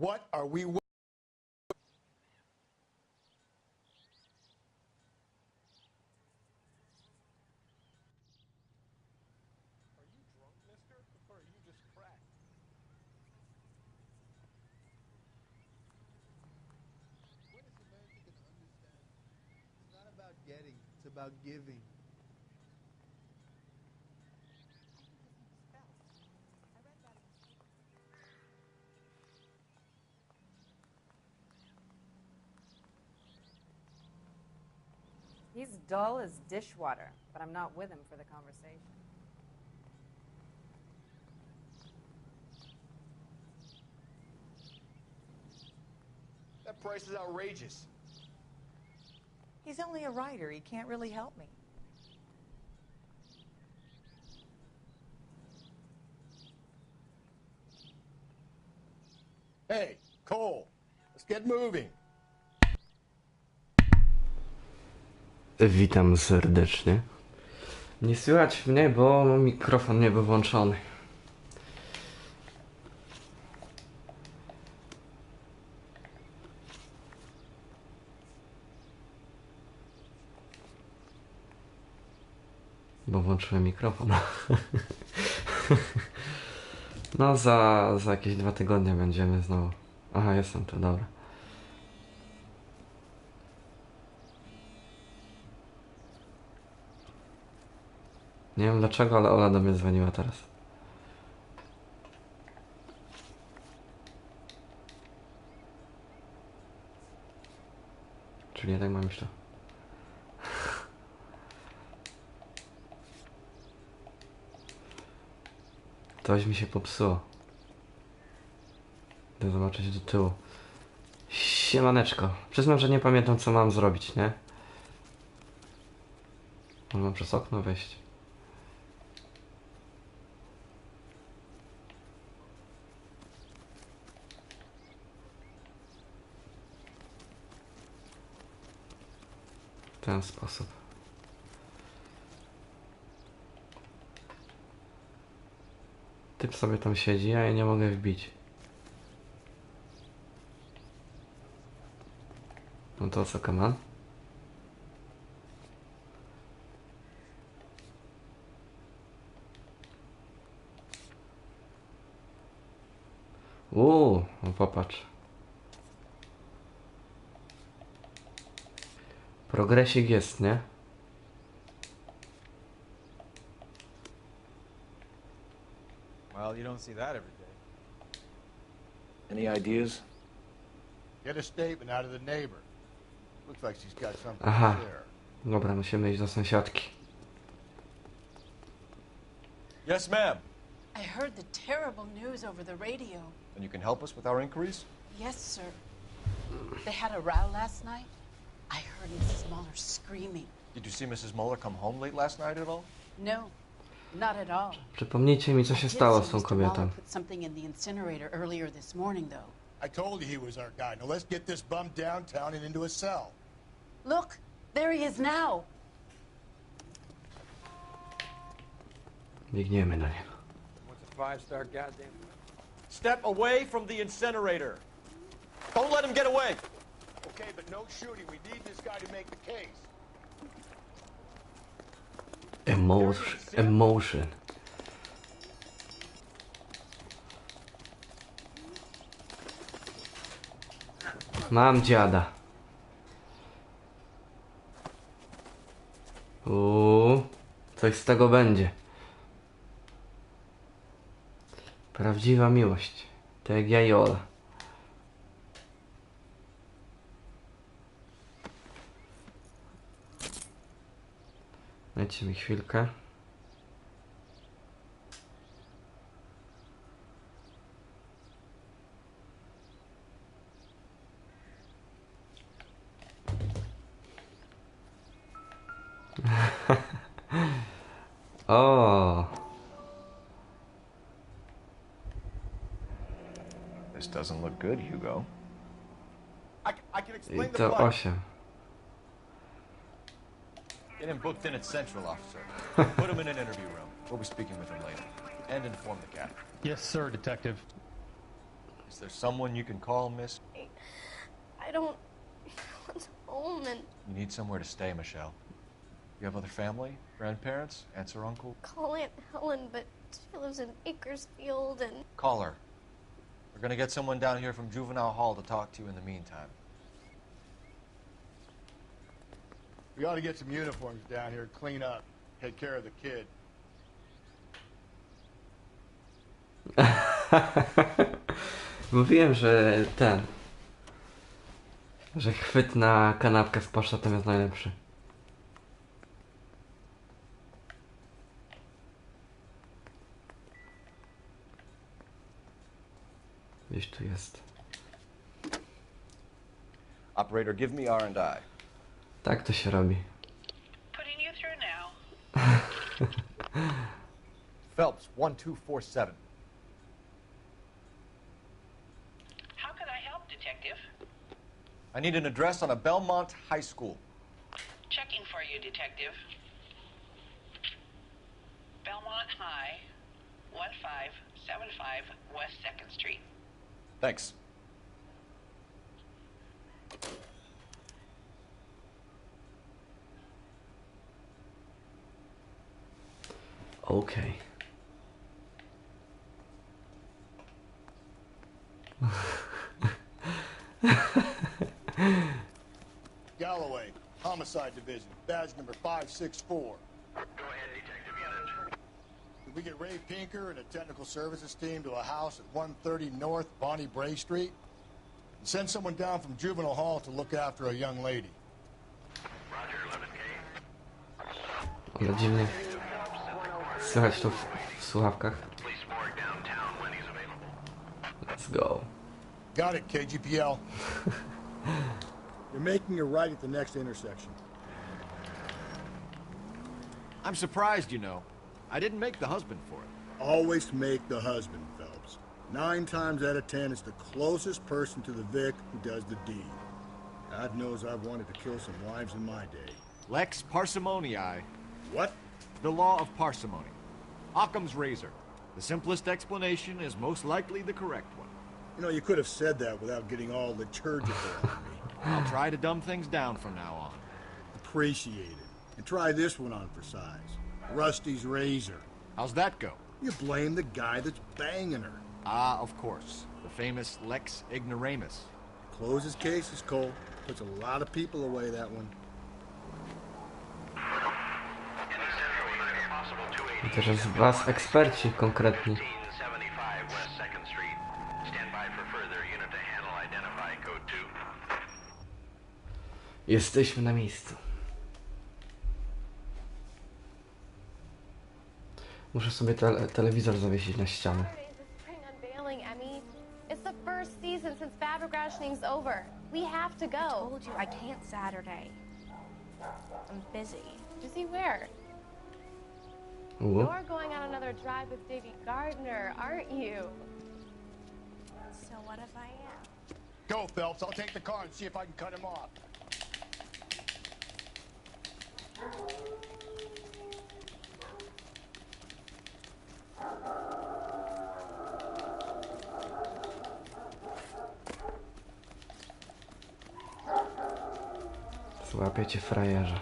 What are we? Are you drunk, mister? Or are you just cracked? What is America going to understand? It's not about getting, it's about giving. He's dull as dishwater, but I'm not with him for the conversation. That price is outrageous. He's only a writer. He can't really help me. Hey, Cole, let's get moving. Witam serdecznie. Nie słychać mnie, bo mikrofon nie był włączony. Bo włączyłem mikrofon. No za jakieś 2 tygodnie będziemy znowu. Aha, jestem tu, dobra. Nie wiem dlaczego, ale Ola do mnie dzwoniła teraz. Czyli ja tak mam jeszcze. Coś mi się popsuło. Idę zobaczyć do tyłu. Siemaneczko. Przyznam, że nie pamiętam co mam zrobić, nie? Można przez okno wejść. W ten sposób. Typ sobie tam siedzi, a ja nie mogę wbić. No to co, kaman? No popatrz. Progresik jest, nie? Well, you don't see that every day. Any ideas? Get a statement out of the neighbor. Looks like she's got something Aha. to share. Dobra, musimy iść do sąsiadki. Yes, ma'am. I heard the terrible news over the radio. And you can help us with our inquiries? Yes, sir. They had a row last night. I heard Mrs. Muller screaming. Did you see Mrs. Muller come home late last night at all? No, not at all. Przypomnijcie mi, co się I did stało see z tą Mr. kobietą. Muller put something in the incinerator earlier this morning, though. I told you he was our guy. Now let's get this bum downtown and into a cell. Look, there he is now. Biegniemy do niego. What's a 5-star goddamn? Step away from the incinerator. Don't let him get away. Okay, but no shooting. We need this guy to make the case. Emotion. Mam dziada. Coś z tego będzie. Prawdziwa miłość. Tak jak ja i Ola. Dajcie mi chwilkę. O. This doesn't look good, Hugo. I can I explain the to plot. 8. Get him booked in at Central, officer. Put him in an interview room. We'll be speaking with him later. And inform the captain. Yes, sir, detective. Is there someone you can call, miss? I don't want home and You need somewhere to stay, Michelle. You have other family? Grandparents? Aunts or uncle? call Aunt Helen, but she lives in Bakersfield and Call her. We're gonna get someone down here from Juvenile Hall to talk to you in the meantime. We ought to get some uniforms down here, clean up, take care of the kid. Mówiłem, że że chwyt na kanapkę z pasztetem jest najlepszy. Gdzieś tu jest. Operator, give me R&I. Tak to się robi. Putting you through now. Phelps, 1247. How can I help, Detective? I need an address on a Belmont High School. Checking for you, Detective. Belmont High, 1575 West 2nd Street. Thanks. Okay. Galloway, Homicide Division, badge number 564. Go ahead, Detective Unit. Did we get Ray Pinker and a technical services team to a house at 130 North Bonnie Bray Street? And send someone down from Juvenile Hall to look after a young lady. Roger, 11K. Ale dziwnie. Słychać tu w słuchawkach. Police morgue downtown when he's available. Let's go. Got it, KGPL. You're making a right at the next intersection. I'm surprised, you know. I didn't make the husband for it. Always make the husband, Phelps. 9 times out of 10, it's the closest person to the Vic who does the deed. God knows I've wanted to kill some wives in my day. Lex parsimoniae. What? The law of parsimony. Occam's razor. The simplest explanation is most likely the correct one. You know, you could have said that without getting all liturgical on me. I'll try to dumb things down from now on. Appreciate it. And try this one on for size. Rusty's razor. How's that go? You blame the guy that's banging her. Ah, of course. The famous Lex ignoramus. Closes cases, Cole. Puts a lot of people away, that one. I teraz was eksperci konkretni. 1575 West 2nd Street. Stand by for further unit to handle identify code 2. Jesteśmy na miejscu. Muszę sobie telewizor zawiesić na ścianę. it's the first season since bad rationing's over. We have to go. I told you I can't Saturday. I'm busy. Busy where? Ooh. You're going on another drive with Davy Gardner, aren't you? So what if I am? Go, Phelps. I'll take the car and see if I can cut him off. Złapię cię, frajerze.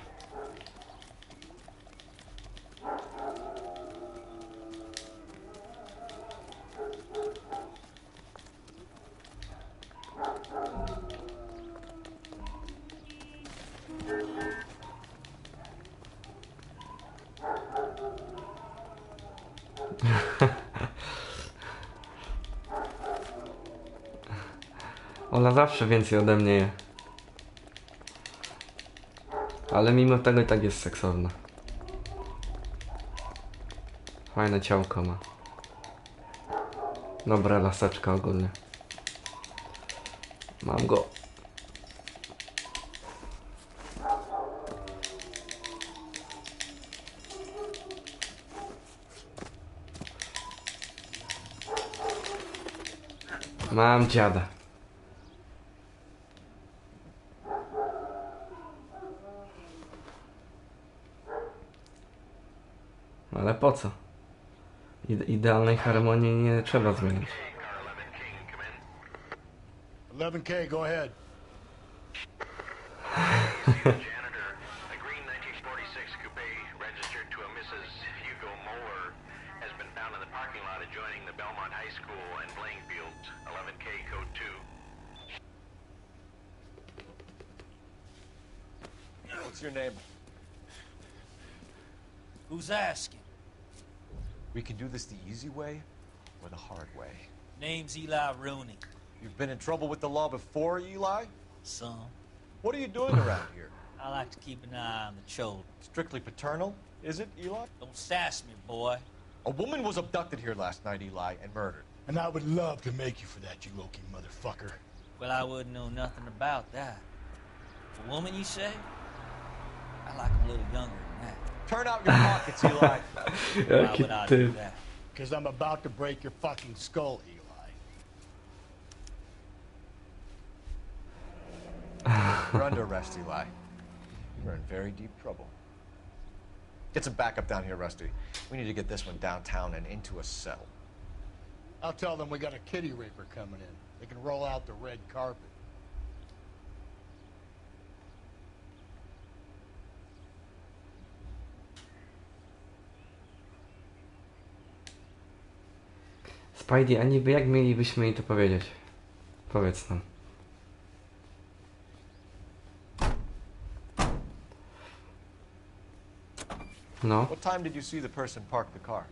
Ona zawsze więcej ode mnie je. Ale mimo tego i tak jest seksowna. Fajne ciałko ma. Dobra laseczka ogólnie. Mam go. Mam dziada. Ale po co? Idealnej harmonii nie trzeba zmienić. 11K, go ahead. Janitor, a green 1946 coupe registered to a Mrs. Hugo Moeller has been found in the parking lot adjoining the Belmont High School and playing fields. 11K, code 2. What's your name? Who's asking? We can do this the easy way or the hard way. Name's Eli Rooney. You've been in trouble with the law before, Eli? Some. What are you doing around here? I like to keep an eye on the children. Strictly paternal, is it, Eli? Don't sass me, boy. A woman was abducted here last night, Eli, and murdered. And I would love to make you for that, you low-key motherfucker. Well, I wouldn't know nothing about that. A woman, you say? I like 'em a little younger than that. Turn out your pockets, Eli. Why would I do that? Because I'm about to break your fucking skull, Eli. You're under arrest, Eli. You're in very deep trouble. Get some backup down here, Rusty. We need to get this one downtown and into a cell. I'll tell them we got a kitty raper coming in. They can roll out the red carpet. Spidey, a niby jak mielibyśmy jej to powiedzieć? Powiedz nam. No. What time did you see the person park the car?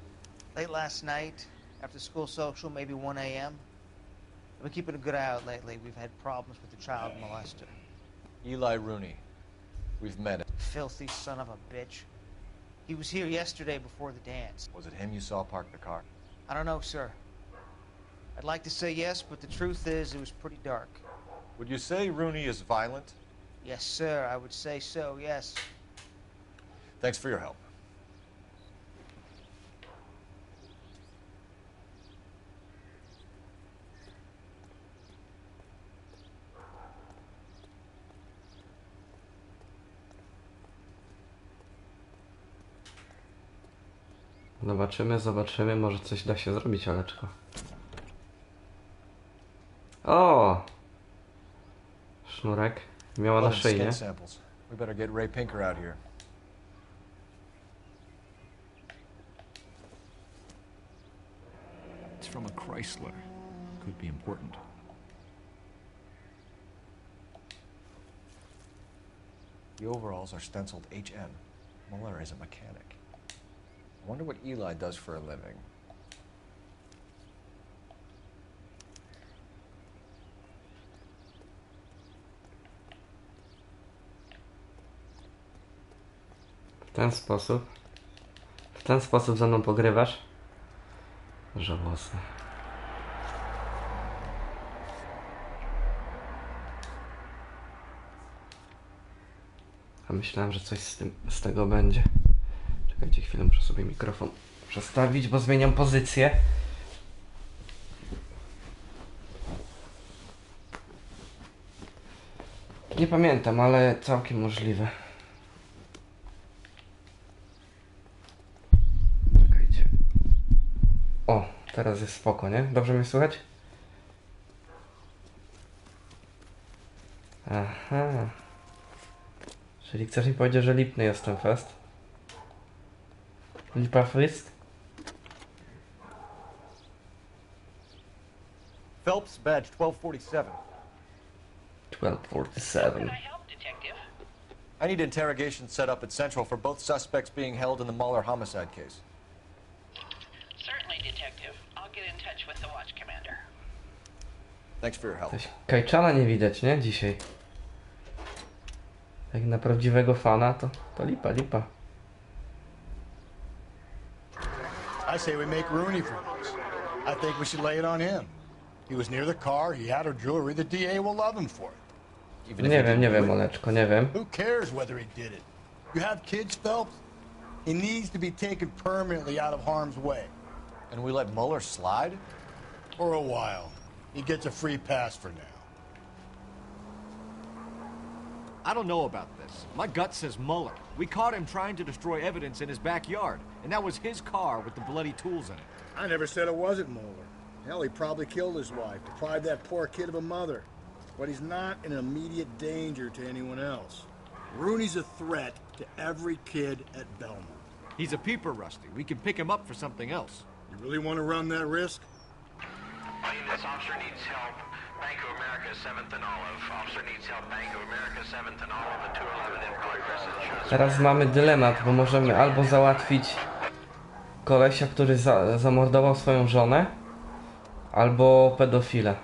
Late last night, after school social, maybe 1 a.m. I've been keeping a good eye out lately. We've had problems with the child molester. Eli Rooney. We've met him. Filthy son of a bitch. He was here yesterday before the dance. Was it him you saw park the car? I don't know, sir. I'd like to say yes, but the truth is it was pretty dark. Would you say Rooney is violent? Yes, sir. I would say so, yes. Thanks for your help. Zobaczymy, może coś da się zrobić, Aleczko. O! Sznurek. Miała na szyi, nie? We better get Ray Pinker out here. It's from a Chrysler. Could be important. The overalls are stenciled HM. Muller is a mechanic. I wonder what Eli does for a living. W ten sposób ze mną pogrywasz? Żałosne. A myślałem, że coś z tego będzie. Czekajcie chwilę, muszę sobie mikrofon przestawić, bo zmieniam pozycję. Nie pamiętam, ale całkiem możliwe. Czekajcie. O, teraz jest spoko, nie? Dobrze mnie słychać? Aha. Czyli chcesz mi powiedzieć, że lipny jest ten fest? Lipa fest? Phelps, badge 1247. 1247. I need interrogation set up at Central for both suspects being held in the Muller homicide case. Certainly, Detective. I'll get in touch with the watch commander. Thanks for your help. Coś Kajczana nie widać, nie? Dzisiaj. Jak na prawdziwego fana, to lipa. I say we make Rooney for this. I think we should lay it on him. He was near the car, he had her jewelry, the DA will love him for it. Nie wiem, Oleczko, nie wiem. Who cares whether he did it? You have kids, Phelps? He needs to be taken permanently out of harm's way. And we let Muller slide? For a while. He gets a free pass for now. I don't know about this. My gut says Muller. We caught him trying to destroy evidence in his backyard, and that was his car with the bloody tools in it. I never said it wasn't Moeller. Hell, he probably killed his wife, deprived that poor kid of a mother. but he's not an immediate danger to anyone else. Rooney's a threat to every kid at Belmont. He's a peeper, Rusty. We can pick him up for something else. You really want to run that risk? This officer needs help. Bank of America, 7th and Olive. Officer needs help. Bank of America, 7th and Olive, and 211 in progress. Teraz mamy dylemat, bo możemy albo załatwić kolesia, który zamordował swoją żonę, albo pedofila.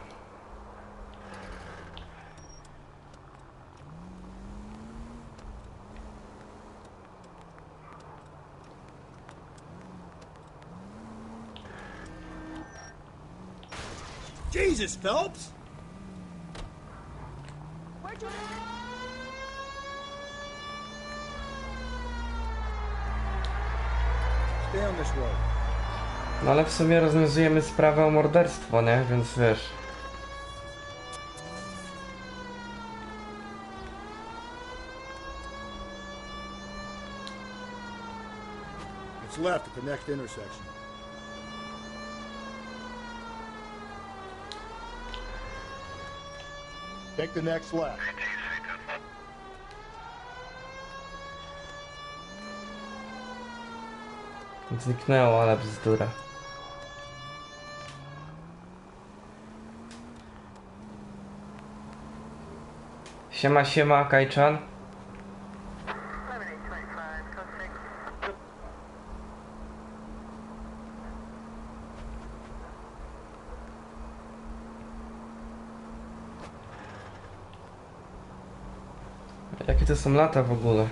Jesus, Phelps! Where'd you... Stay on this road. No ale w sumie rozwiązujemy sprawę o morderstwo, nie? Więc wiesz. It's left at the next intersection. Take the next left. Zniknęło, ale bzdura. Siema, siema, Kajczan. Jakie to są lata w ogóle?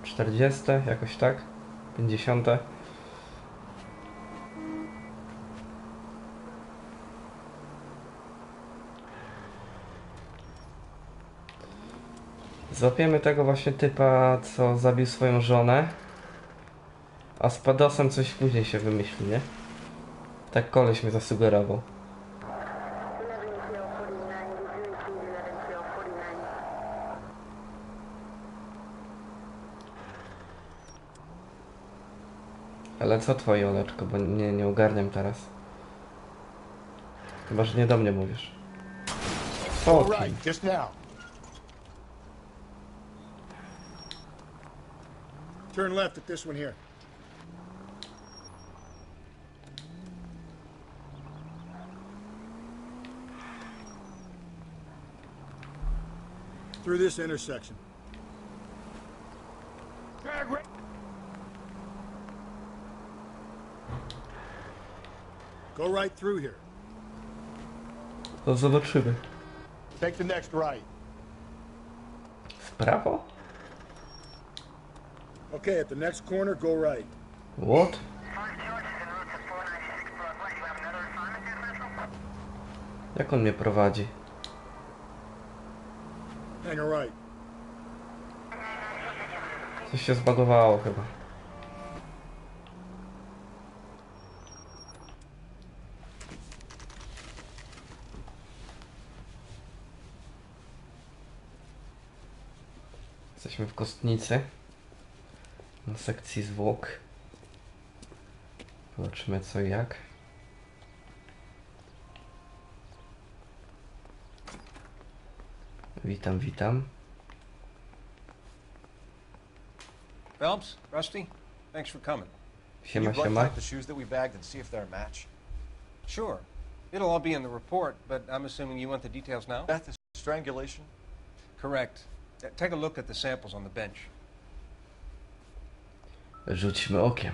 40, jakoś tak? 50. Złapiemy tego właśnie typa, co zabił swoją żonę. A z Pedosem coś później się wymyśli, nie? Tak koleś mnie zasugerował. Ale co twoje, Oleczko, bo nie ogarniam teraz. Chyba, że nie do mnie mówisz. Right, just now. Turn left at this one here. Through this intersection. Go right through here. To zobaczymy. Take the next right. W prawo? Okay, at the next corner, go right. What? Jak on mnie prowadzi? Hang a right. Coś się zbagowało chyba. Jesteśmy w kostnicy. Na sekcji zwłok. Zobaczymy co i jak. Witam, witam. Phelps, Rusty, thanks for coming. Siema, Can you siema. run the shoes that we bagged and see if they're a match? Sure. It'll all be in the report, but I'm assuming you want the details now? Death is strangulation? Correct. Take a look at the samples on the bench. Rzućmy okiem.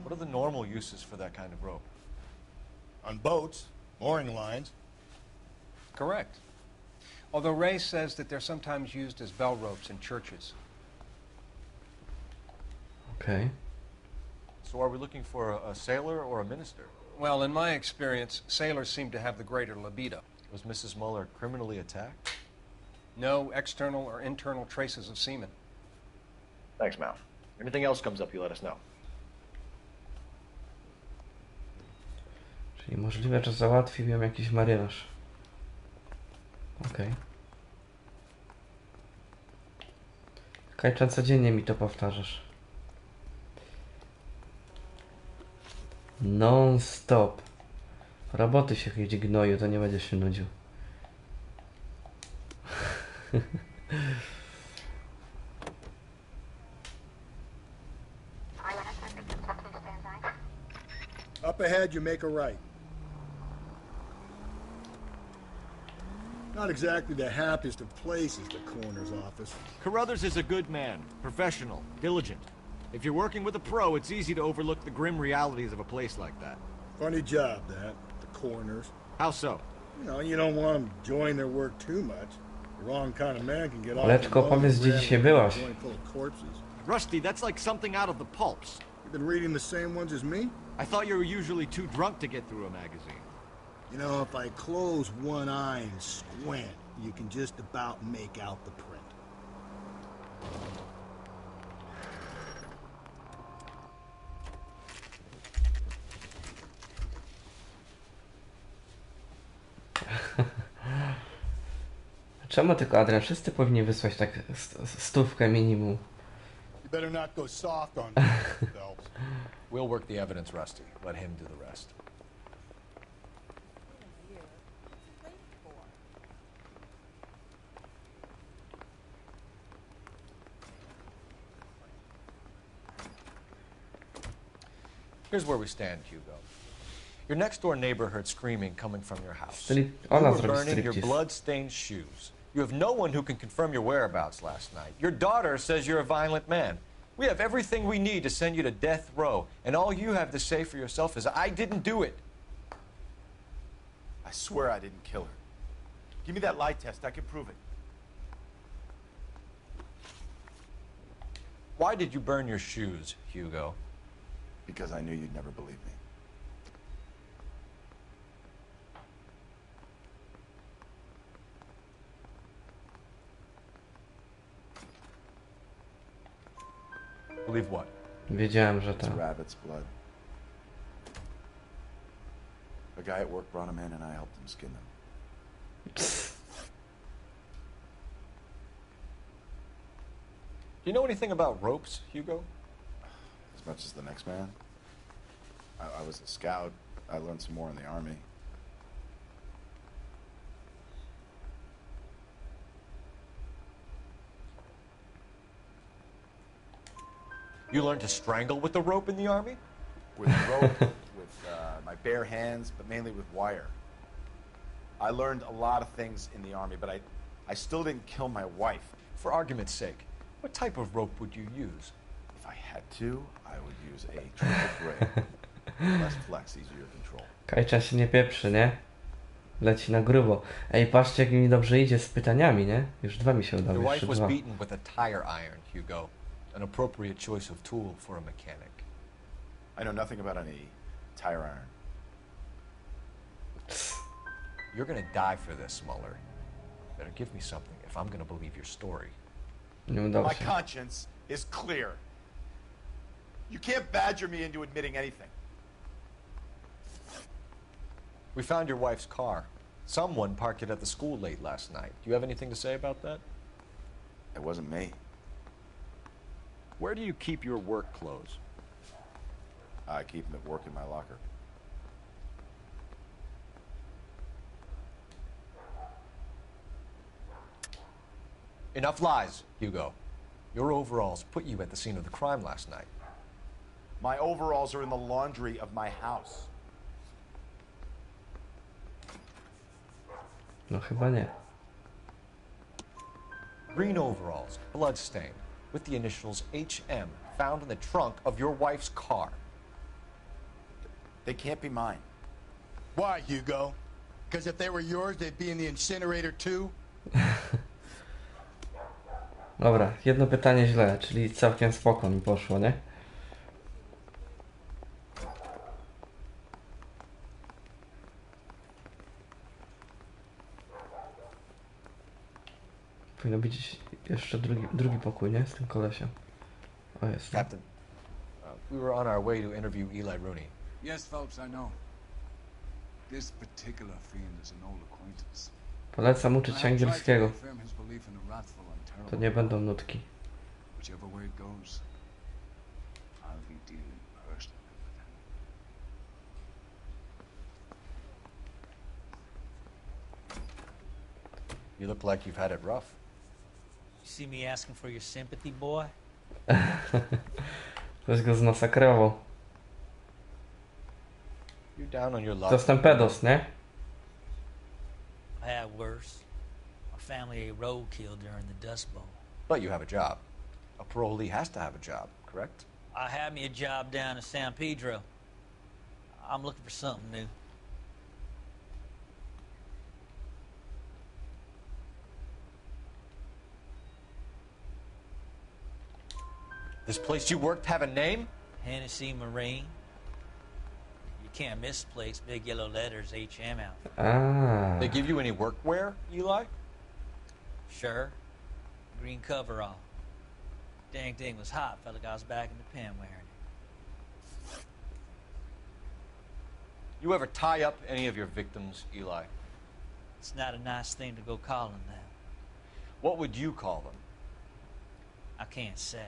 What are the normal uses for that kind of rope? On boats, mooring lines. Correct. Although Ray says that they're sometimes used as bell ropes in churches. Okay. So are we looking for a sailor or a minister? Well, in my experience, sailors seem to have the greater libido. Was Mrs. Muller criminally attacked? No external or internal traces of semen. Thanks, Mal. Anything else comes up, you let us know. Czyli możliwe, że załatwił ją jakiś marynarz. Okej. Kajczan, codziennie mi to powtarzasz. Non stop. Roboty się chyci gnoju, to nie będzie się nudził. Up ahead, you make a right. Not exactly the happiest of places, the coroner's office. Carruthers is a good man, professional, diligent. If you're working with a pro, it's easy to overlook the grim realities of a place like that. Funny job, that, the coroner's. How so? You don't want them enjoying their work too much. The wrong kind of man can get off Leczko, powiedz, gdzie dzisiaj byłaś. Rusty, that's like something out of the pulps. You've been reading the same ones as me? I thought you were usually too drunk to get through a magazine. You know, if I close one eye and squint, you can just about make out the print. Czemu tylko Adrian? Wszyscy powinni wysłać tak stówkę minimum. You better not go soft on Phelps. We'll work the evidence, Rusty. Let him do the rest. Here's where we stand, Hugo. Your next-door neighbor heard screaming coming from your house. You were burning your blood-stained shoes. You have no one who can confirm your whereabouts last night. Your daughter says you're a violent man. We have everything we need to send you to death row, and all you have to say for yourself is, I didn't do it. I swear I didn't kill her. Give me that lie test. I can prove it. Why did you burn your shoes, Hugo? Because I knew you'd never believe me. Believe what? Wiedziałem, że to. It's rabbit's blood. A guy at work brought him in and I helped him skin them. Do you know anything about ropes, Hugo? As much as the next man. I was a scout. I learned some more in the army. You learned to strangle with the rope in the army? With rope, with my bare hands, but mainly with wire. I learned a lot of things in the army, but I still didn't kill my wife. For argument's sake, what type of rope would you use? If I had to, I would use a triple gray. Less flex, easier control. Kajcza się nie pieprzy, nie? Leci na grubo. Ej, patrzcie, jak mi dobrze idzie z pytaniami, nie? Już dwa mi się udało. Your wife was dwa. beaten with a tire iron, Hugo. An appropriate choice of tool for a mechanic. I know nothing about any tire iron. You're gonna die for this, Muller. Better give me something if I'm gonna believe your story. Nie udało My się. conscience is clear. You can't badger me into admitting anything. We found your wife's car. Someone parked it at the school late last night. Do you have anything to say about that? It wasn't me. Where do you keep your work clothes? I keep them at work in my locker. Enough lies, Hugo. Your overalls put you at the scene of the crime last night. My overalls are in the laundry of my house. No chyba nie. Green overalls, bloodstained, with the initials HM found in the trunk of your wife's car. They can't be mine. Why, Hugo? Because if they were yours, they'd be in the incinerator too? Dobra, jedno pytanie źle, czyli całkiem spoko mi poszło, nie? Powinno być jeszcze drugi pokój, nie? Z tym kolesiem. O, jest. Captain, we were on our way to interview Eli Rooney. Yes, Phelps, I know. This particular fiend is an old acquaintance. Polecam uczyć się angielskiego. To nie będą nutki. Whichever way it goes, I'll be dealing personally with him. You look like you've had it rough. You see me asking for your sympathy, boy? Ktoś go zmasakrował. You're down on your luck. To jest ten pedos, nie? I had worse. My family ate roadkill during the Dust Bowl. But you have a job. A parolee has to have a job, correct? I had me a job down in San Pedro. I'm looking for something new. This place you worked have a name? Hennessy Marine. You can't miss the place. Big yellow letters, HM out. Ah. They give you any workwear, Eli? Sure. Green coverall. Dang thing was hot. Felt like I was back in the pen wearing it. You ever tie up any of your victims, Eli? It's not a nice thing to go call them that. What would you call them? I can't say.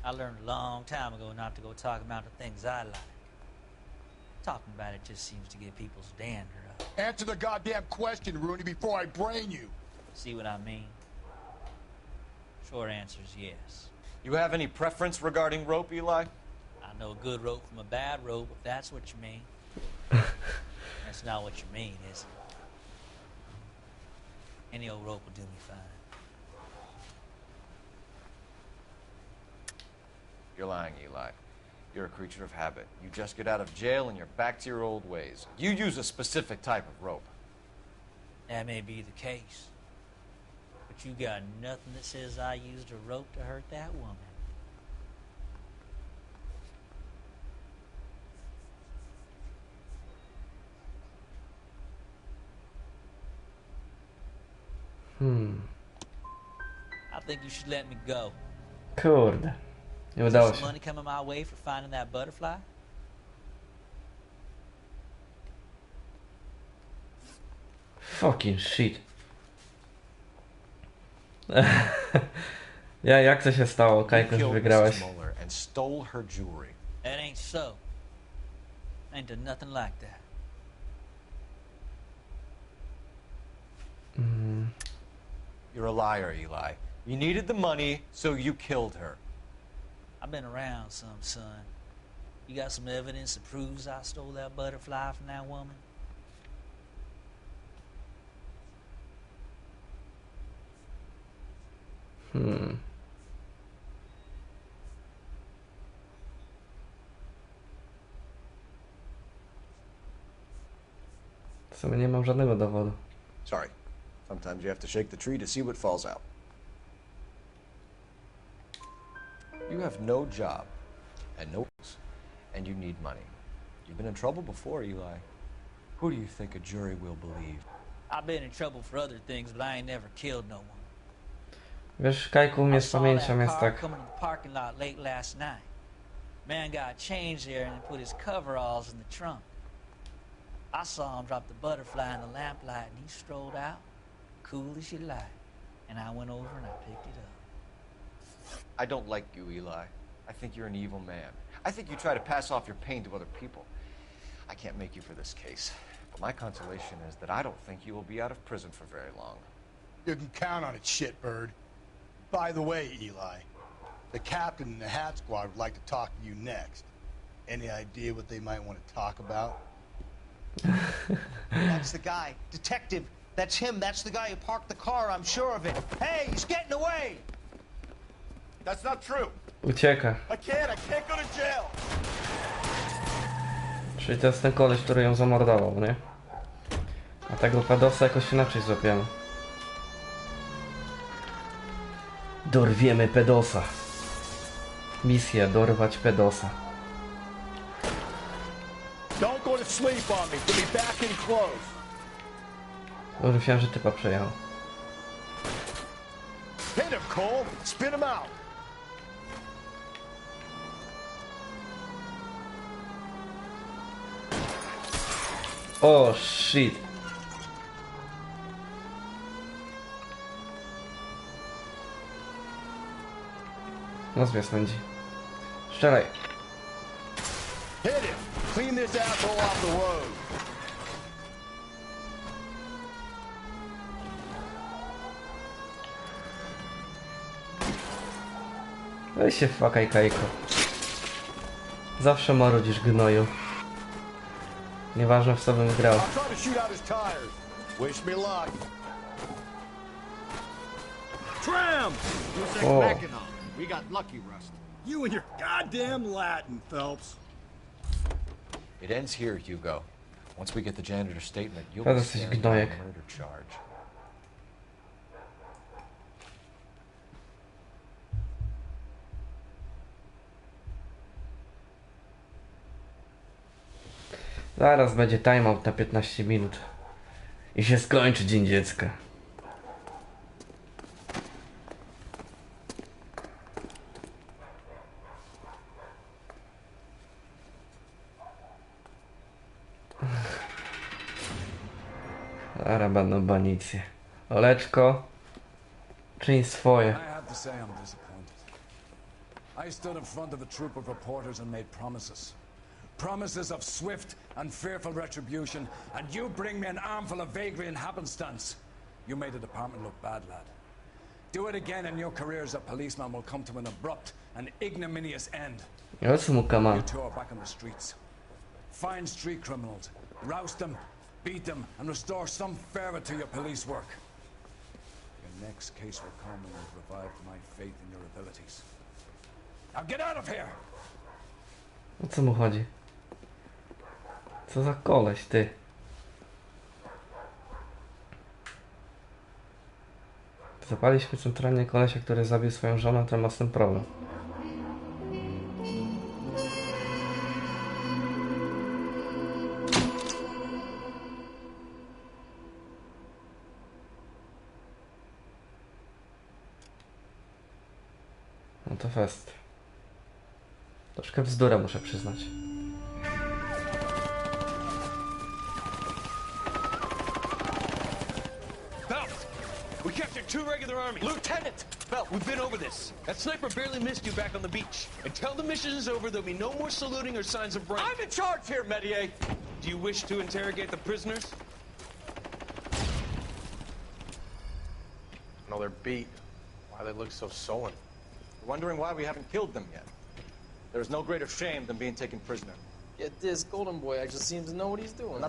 I learned a long time ago not to go talking about the things I like. Talking about it just seems to get people's dander up. Answer the goddamn question, Rooney, before I brain you. See what I mean? Short answer is yes. You have any preference regarding rope, Eli? I know a good rope from a bad rope, if that's what you mean. That's not what you mean, is it? Any old rope will do me fine. You're lying, Eli. You're a creature of habit. You just get out of jail and you're back to your old ways. You use a specific type of rope. That may be the case. But you got nothing that says I used a rope to hurt that woman. I think you should let me go. Kurde. Nie udało Some się. money coming my way for finding that butterfly? Fucking shit. Jak to się stało, Kajko, że wygrałeś? And stole her jewelry. That ain't so. Ain't done nothing like that. You're a liar, Eli. You needed the money, so you killed her. I've been around some, son. You got some evidence that proves I stole that butterfly from that woman? W sumie nie mam żadnego dowodu. Sorry. Sometimes you have to shake the tree to see what falls out. You have no job and no and you need money. You've been in trouble before, Eli. Who do you think a jury will believe? I've been in trouble for other things, but I ain't never killed no one. Wiesz, Kajku, u mnie z pamięcią jest tak. Coming to the parking lot late last night. Man got changed there and put his coveralls in the trunk. I saw him drop the butterfly in the lamplight and he strolled out, cool as you like. And I went over and I picked it up. I don't like you, Eli. I think you're an evil man. I think you try to pass off your pain to other people. I can't make you for this case, but my consolation is that I don't think you will be out of prison for very long. You can count on it, shitbird. By the way, Eli, the captain and the hat squad would like to talk to you next. Any idea what they might want to talk about? That's the guy. Detective. That's him. That's the guy who parked the car. I'm sure of it. Hey, he's getting away! That's not true. Ucieka. I can't go to jail. Czyli to jest ten koleś, który ją zamordował, nie? A tego pedosa jakoś inaczej złapiemy. Dorwiemy pedosa. Misja, dorwać pedosa. Don't go to sleep on me. Get me back in close. Może myślałem, że typa przejechał. Hit him, Cole. Spit him out. O, shit. No zwie spędzi. Strzelaj. Hit him. Clean this asshole off the road. Weź się fakaj, Kajko. Zawsze marudzisz, gnoju. Nieważne, w co bym grał. O. We got lucky, Rust. You and your goddamn Latin, Phelps. It ends here, Hugo. Once we get the janitor's statement, you'll Ale be jesteś staring gnojek. at a murder charge. Zaraz będzie timeout na 15 minut. I się skończy Dzień Dziecka. Zaraz będą banicje. Oleczko, czyń swoje. I have to say I'm disappointed. I stood in front of a troop of reporters and made promises. Promises of swift and fearful retribution, and you bring me an armful of vagary and happenstance. You made the department look bad, lad. Do it again and your career as a policeman will come to an abrupt and ignominious end. You two are back on the streets. Find street criminals, roust them, beat them, and restore some fervor to your police work. Your next case will come and will revive my faith in your abilities. Now get out of here! O co mu chodzi? Co za koleś, ty? Zapaliśmy centralnie kolesia, który zabił swoją żonę, to ma z tym problem. No to fest. Troszkę bzdura, muszę przyznać. We captured 2 regular army. Lieutenant! Phelps, we've been over this. That sniper barely missed you back on the beach. Until the mission is over, there'll be no more saluting or signs of rank. I'm in charge here, Medier! Do you wish to interrogate the prisoners? No, they're beat. Why they look so sullen? Wondering why we haven't killed them yet. There is no greater shame than being taken prisoner. Yet this golden boy actually seems to know what he's doing.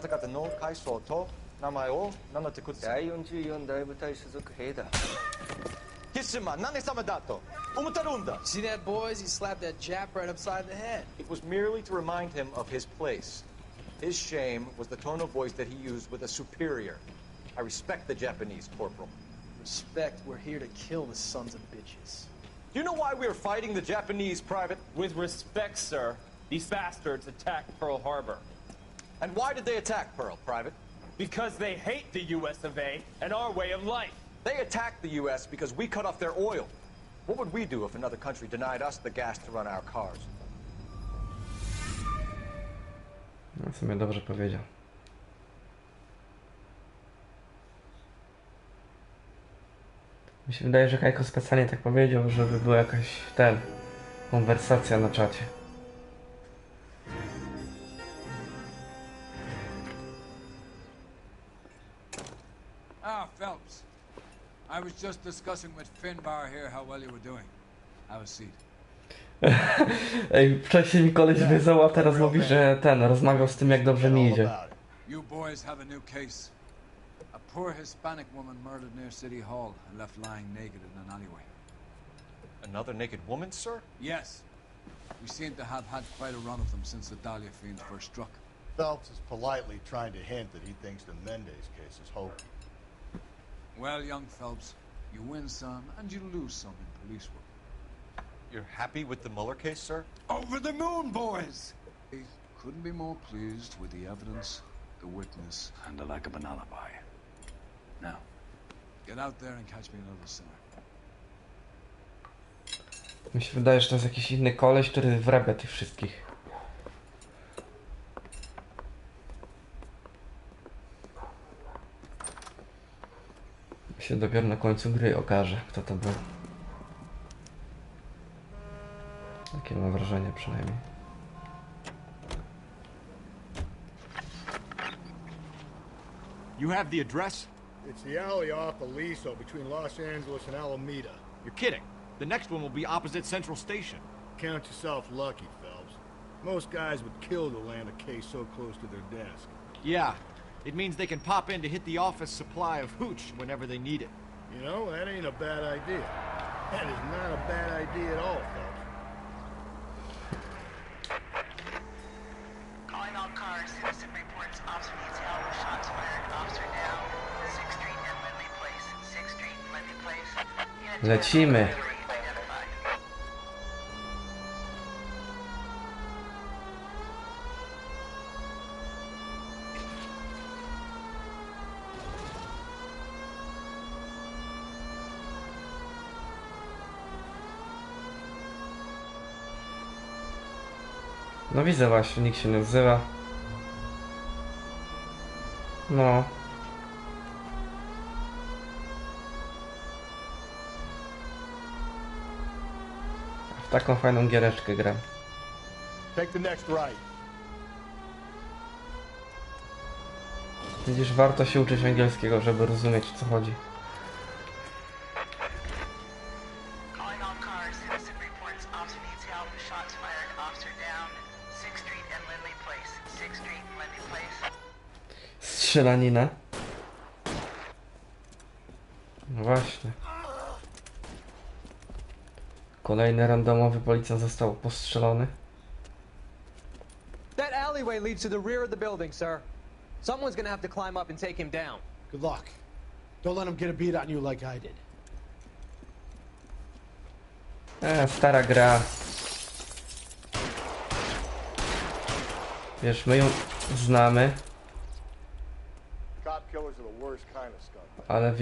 See that, boys? He slapped that Jap right upside the head. It was merely to remind him of his place. His shame was the tone of voice that he used with a superior. I respect the Japanese, Corporal. Respect, we're here to kill the sons of bitches. Do you know why we're fighting the Japanese, Private? With respect, sir, these bastards attacked Pearl Harbor. And why did they attack Pearl, Private? Because they hate the US of A and our way of life. They attacked the US because we cut off their oil. What would we do if another country denied us the gas to run our cars? No, w sumie dobrze powiedział. Mi się wydaje, że Kajko specjalnie tak powiedział, żeby była jakaś konwersacja na czacie. Ah, Phelps. I was just discussing with Finbar here how well you were doing. Have a seat. Ej, wcześniej mi koleś wyzwał, a teraz mówi, że rozmawiał z tym, jak dobrze mi idzie. You boys have a new case. A poor Hispanic woman murdered near City Hall and left lying naked in an alleyway. Another naked woman, sir? Yes. We seem to have had quite a run of them since the Dahlia fiends first struck. Phelps is politely trying to hint that he thinks the Mendez case is hopeless. Well, young Phelps, you win some and you lose some in police work. You're happy with the Mueller case, sir? Over the moon, boys! Couldn't be more pleased with the evidence, the witness, and the lack of an alibi. Now, get out there and catch me another sinner. Mi się wydaje, że to jest jakiś inny koleś, który wrabia tych wszystkich. Się dopiero na końcu gry okaże, kto to był. Takie mam wrażenie przynajmniej. You have the address? It's the alley off Aliso between Los Angeles and Alameda. You're kidding. The next one will be opposite Central Station. Count yourself lucky, Phelps. Most guys would kill to land a case so close to their desk. Yeah. It means they can pop in to hit the office supply of hooch whenever they need it. You know, that ain't a bad idea. That is not a bad idea at all, Phelps. Calling all cars. Citizen reports officer detail with shots fired. Officer down. 6th Street and Lindley Place. 6th Street and Lindley Place. Lecimy. No widzę właśnie, nikt się nie odzywa. No. W taką fajną giereczkę gram. Take the next right. Widzisz, warto się uczyć angielskiego, żeby rozumieć, o co chodzi. Strzelaninę. No właśnie. Kolejny randomowy policjant został postrzelony. That alleyway leads to the rear of the building, sir. Someone's gonna have to climb up and take him down. Good luck. Don't let him get a beat on you like I did. Stara gra. Wiesz, my ją znamy. Ale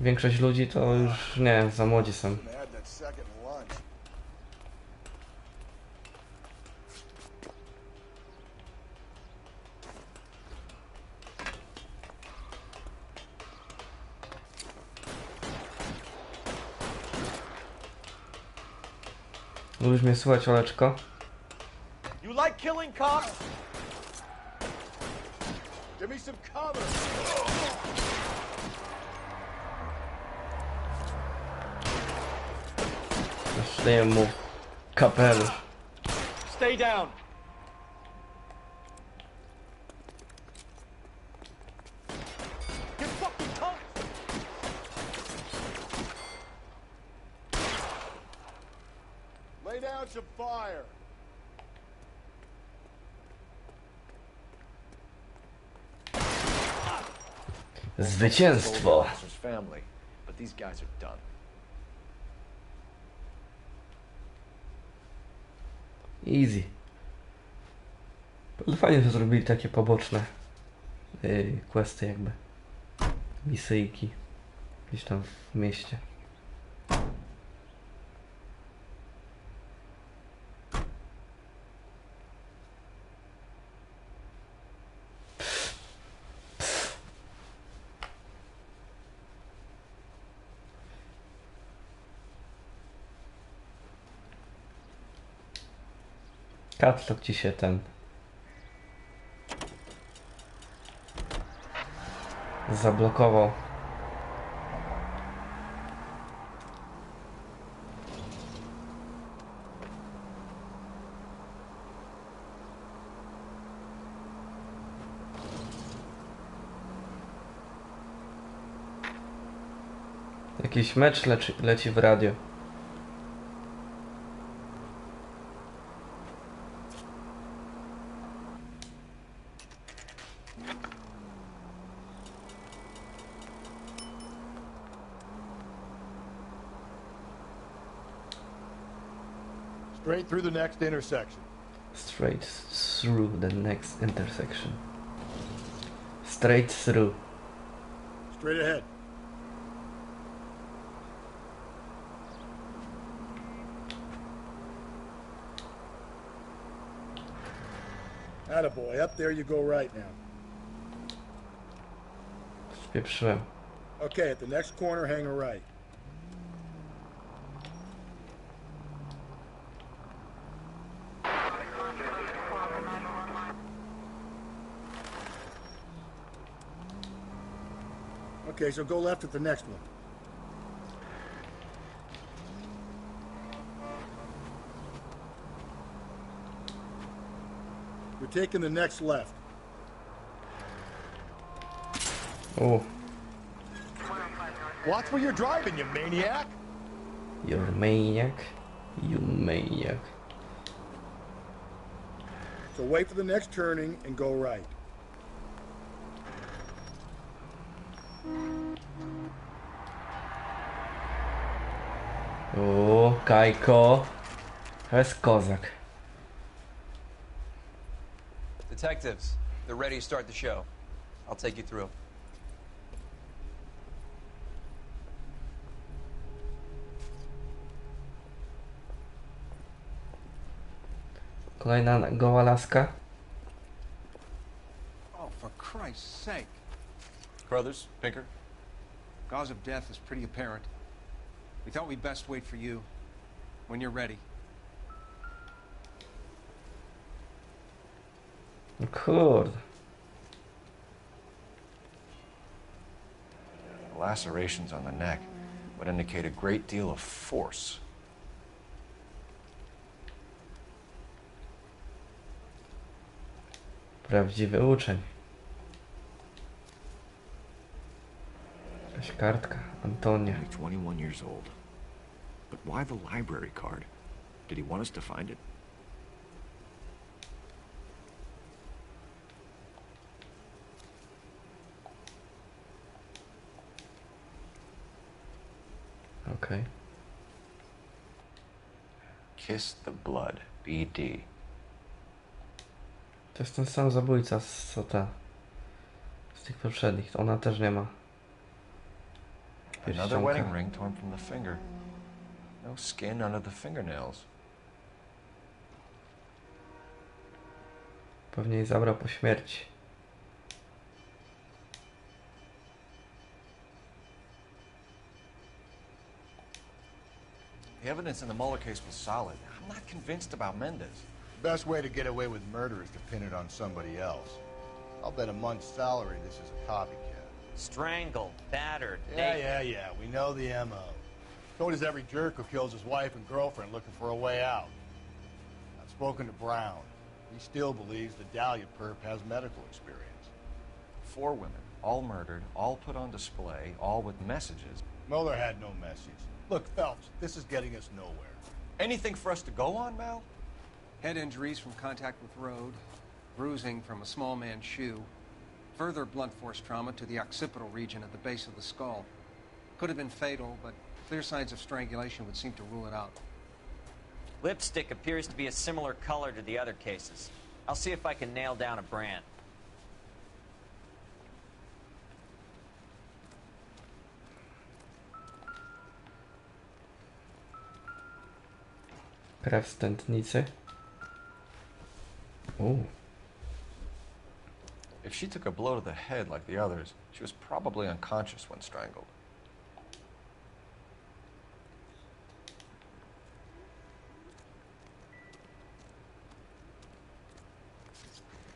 większość ludzi to już nie, za młodzi są. Lubisz mnie słuchać, Oleczko? You like killing cops? Give me some cover. Zdejmę mu kapelusz. Stay down. Get fucking covered. Lay down some fire. Zwycięstwo. Easy. Ale fajnie, że zrobili takie poboczne questy jakby. Misyjki. Gdzieś tam w mieście. Katlok ci się ten zablokował. Jakiś mecz leci w radio. Straight through the next intersection. Straight through the next intersection. Straight through. Straight ahead. Attaboy, up there you go right now. Spieprzyłem. Okay, at the next corner, hang a right. Okay, so go left at the next one. You're taking the next left. Oh. Watch where you're driving, you maniac! You're a maniac. You maniac. So wait for the next turning and go right. O, Kajko. To jest kozak. Detectives, they're ready to start the show. I'll take you through. Kolejna goła laska. Oh, for Christ's sake. Carruthers, Pinker. Cause of death is pretty apparent. We thought we'd best wait for you. When you're ready. Kurde. Lacerations on the neck would indicate a great deal of force. Prawdziwy uczeń. Jakaś kartka. Antonia. 21 years old. But why the library card? Did he want us to find it? Okay. Kiss the blood. BD. To jest ten sam zabójca co ta. Z tych poprzednich. Ona też nie ma. Another wedding ring torn from the finger. No skin under the fingernails. Pewnie jej zabrał po śmierci. The evidence in the Mueller case was solid. I'm not convinced about Mendez. Best way to get away with murder is to pin it on somebody else. I'll bet a month's salary this is a copycat. Strangled, battered. Yeah. We know the M.O. So does every jerk who kills his wife and girlfriend looking for a way out. I've spoken to Brown. He still believes the Dahlia perp has medical experience. 4 women, all murdered, all put on display, all with messages. Mueller had no message. Look, Phelps, this is getting us nowhere. Anything for us to go on, Mal? Head injuries from contact with road, bruising from a small man's shoe, further blunt force trauma to the occipital region at the base of the skull. Could have been fatal, but clear signs of strangulation would seem to rule it out. Lipstick appears to be a similar color to the other cases. I'll see if I can nail down a brand. Krew z tętnicy. Ooh. If she took a blow to the head like the others, she was probably unconscious when strangled.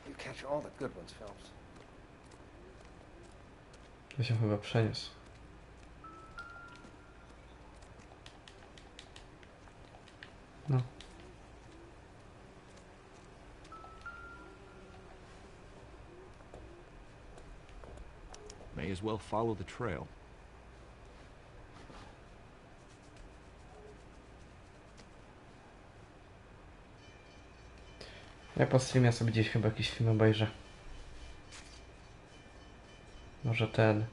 You catch all the good ones, Phelps. To się chyba przeniósł. No. May as well follow the trail. Ja po streamie sobie gdzieś chyba jakiś film obejrzę. Może ten...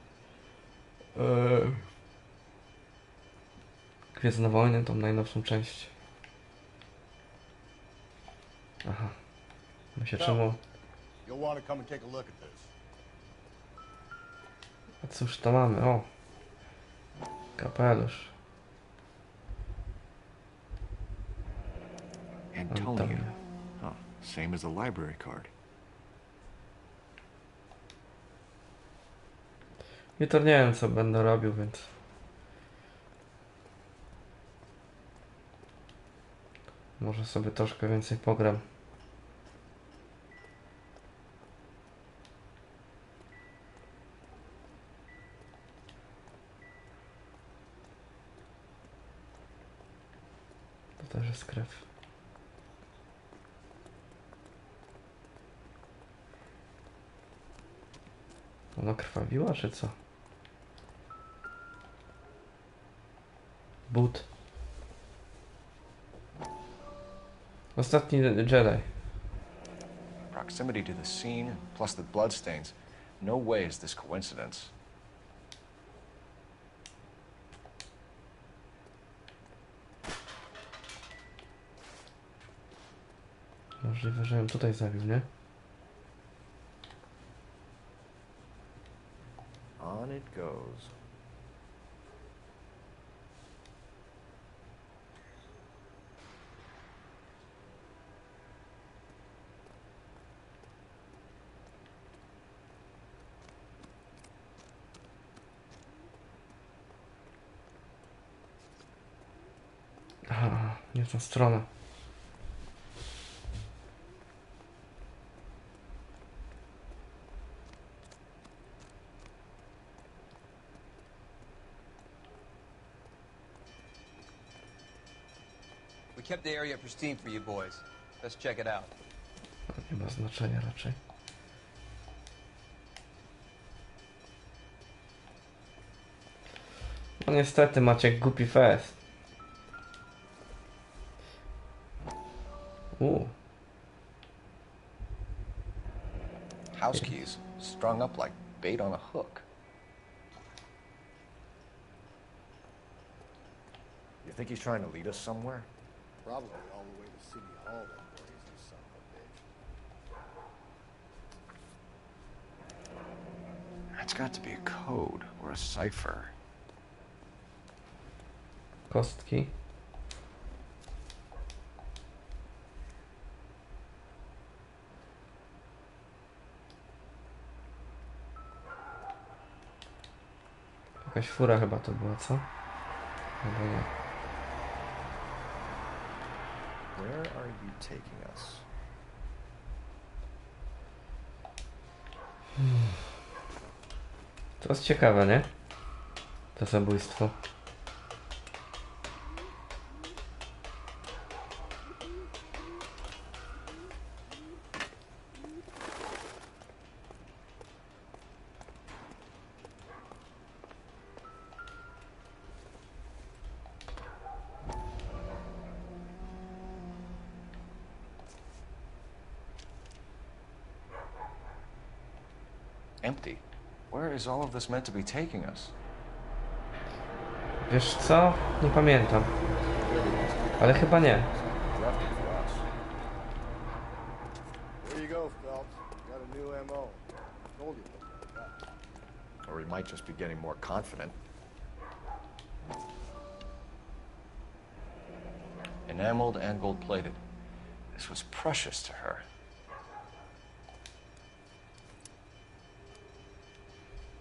Gwiezdne Wojny, tą najnowszą część. Aha. Myślę, czemu... A cóż to mamy? O! Kapelusz. Antonio. Huh. Same as the library card. Jutro nie wiem co będę robił, więc... Może sobie troszkę więcej pogram. To też jest krew. Ona krwawiła, czy co? But. Ostatni Jedi. Proximity to the scene, plus the bloodstains. No way is this coincidence. Możliwe, że ją tutaj zabił, nie? On it goes. Aha, nie w tą stronę. We kept the area pristine for you boys. Let's check it out. Nie ma znaczenia raczej. No niestety Maciek głupi fest. House keys strung up like bait on a hook. You think he's trying to lead us somewhere? Probably all the way to City Hall, that brazen son of a bitch. That's got to be a code or a cipher. Kostki. Jakaś fura chyba to była, co? Chyba nie. Where are you taking us? To jest ciekawe, nie? To zabójstwo. Empty. Where is all of this meant to be taking us? Wiesz co? Nie pamiętam. Ale chyba nie. There you go, Phelps. Got a new MO. Told you about that. Or he might just be getting more confident. Enameled and gold-plated. This was precious to her.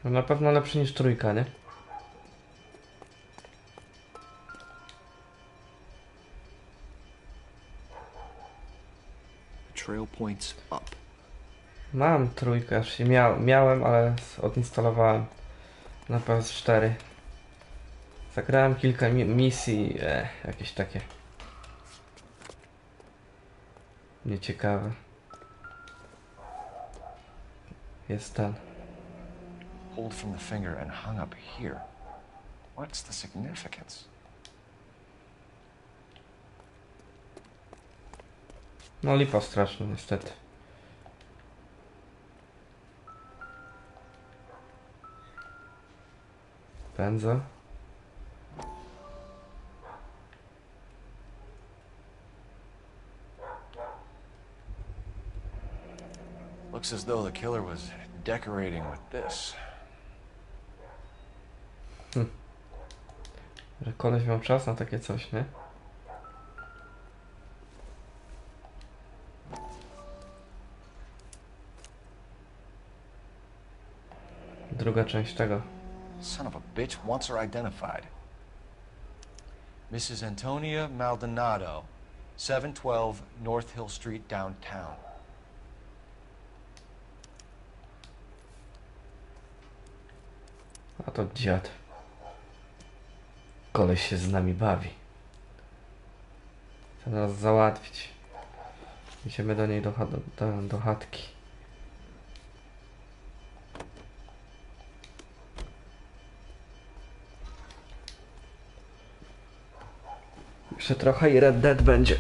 No na pewno lepszy niż trójka, nie? Trail points up. Mam trójkę, aż się miałem, ale odinstalowałem na PS4. Zagrałem kilka misji, jakieś takie nieciekawe. Jest ten. Pulled from the finger and hung up here. What's the significance? No lipa straszna niestety. Pędzę. Looks as though the killer was decorating with this. Że koleś miał czas na takie coś, nie? Druga część tego. Son of a bitch wants her identified. Mrs. Antonia Maldonado, 712 North Hill Street, downtown. A to dziad. Koleś się z nami bawi. Chcę nas załatwić. Idziemy do niej do chatki. Jeszcze trochę i Red Dead będzie.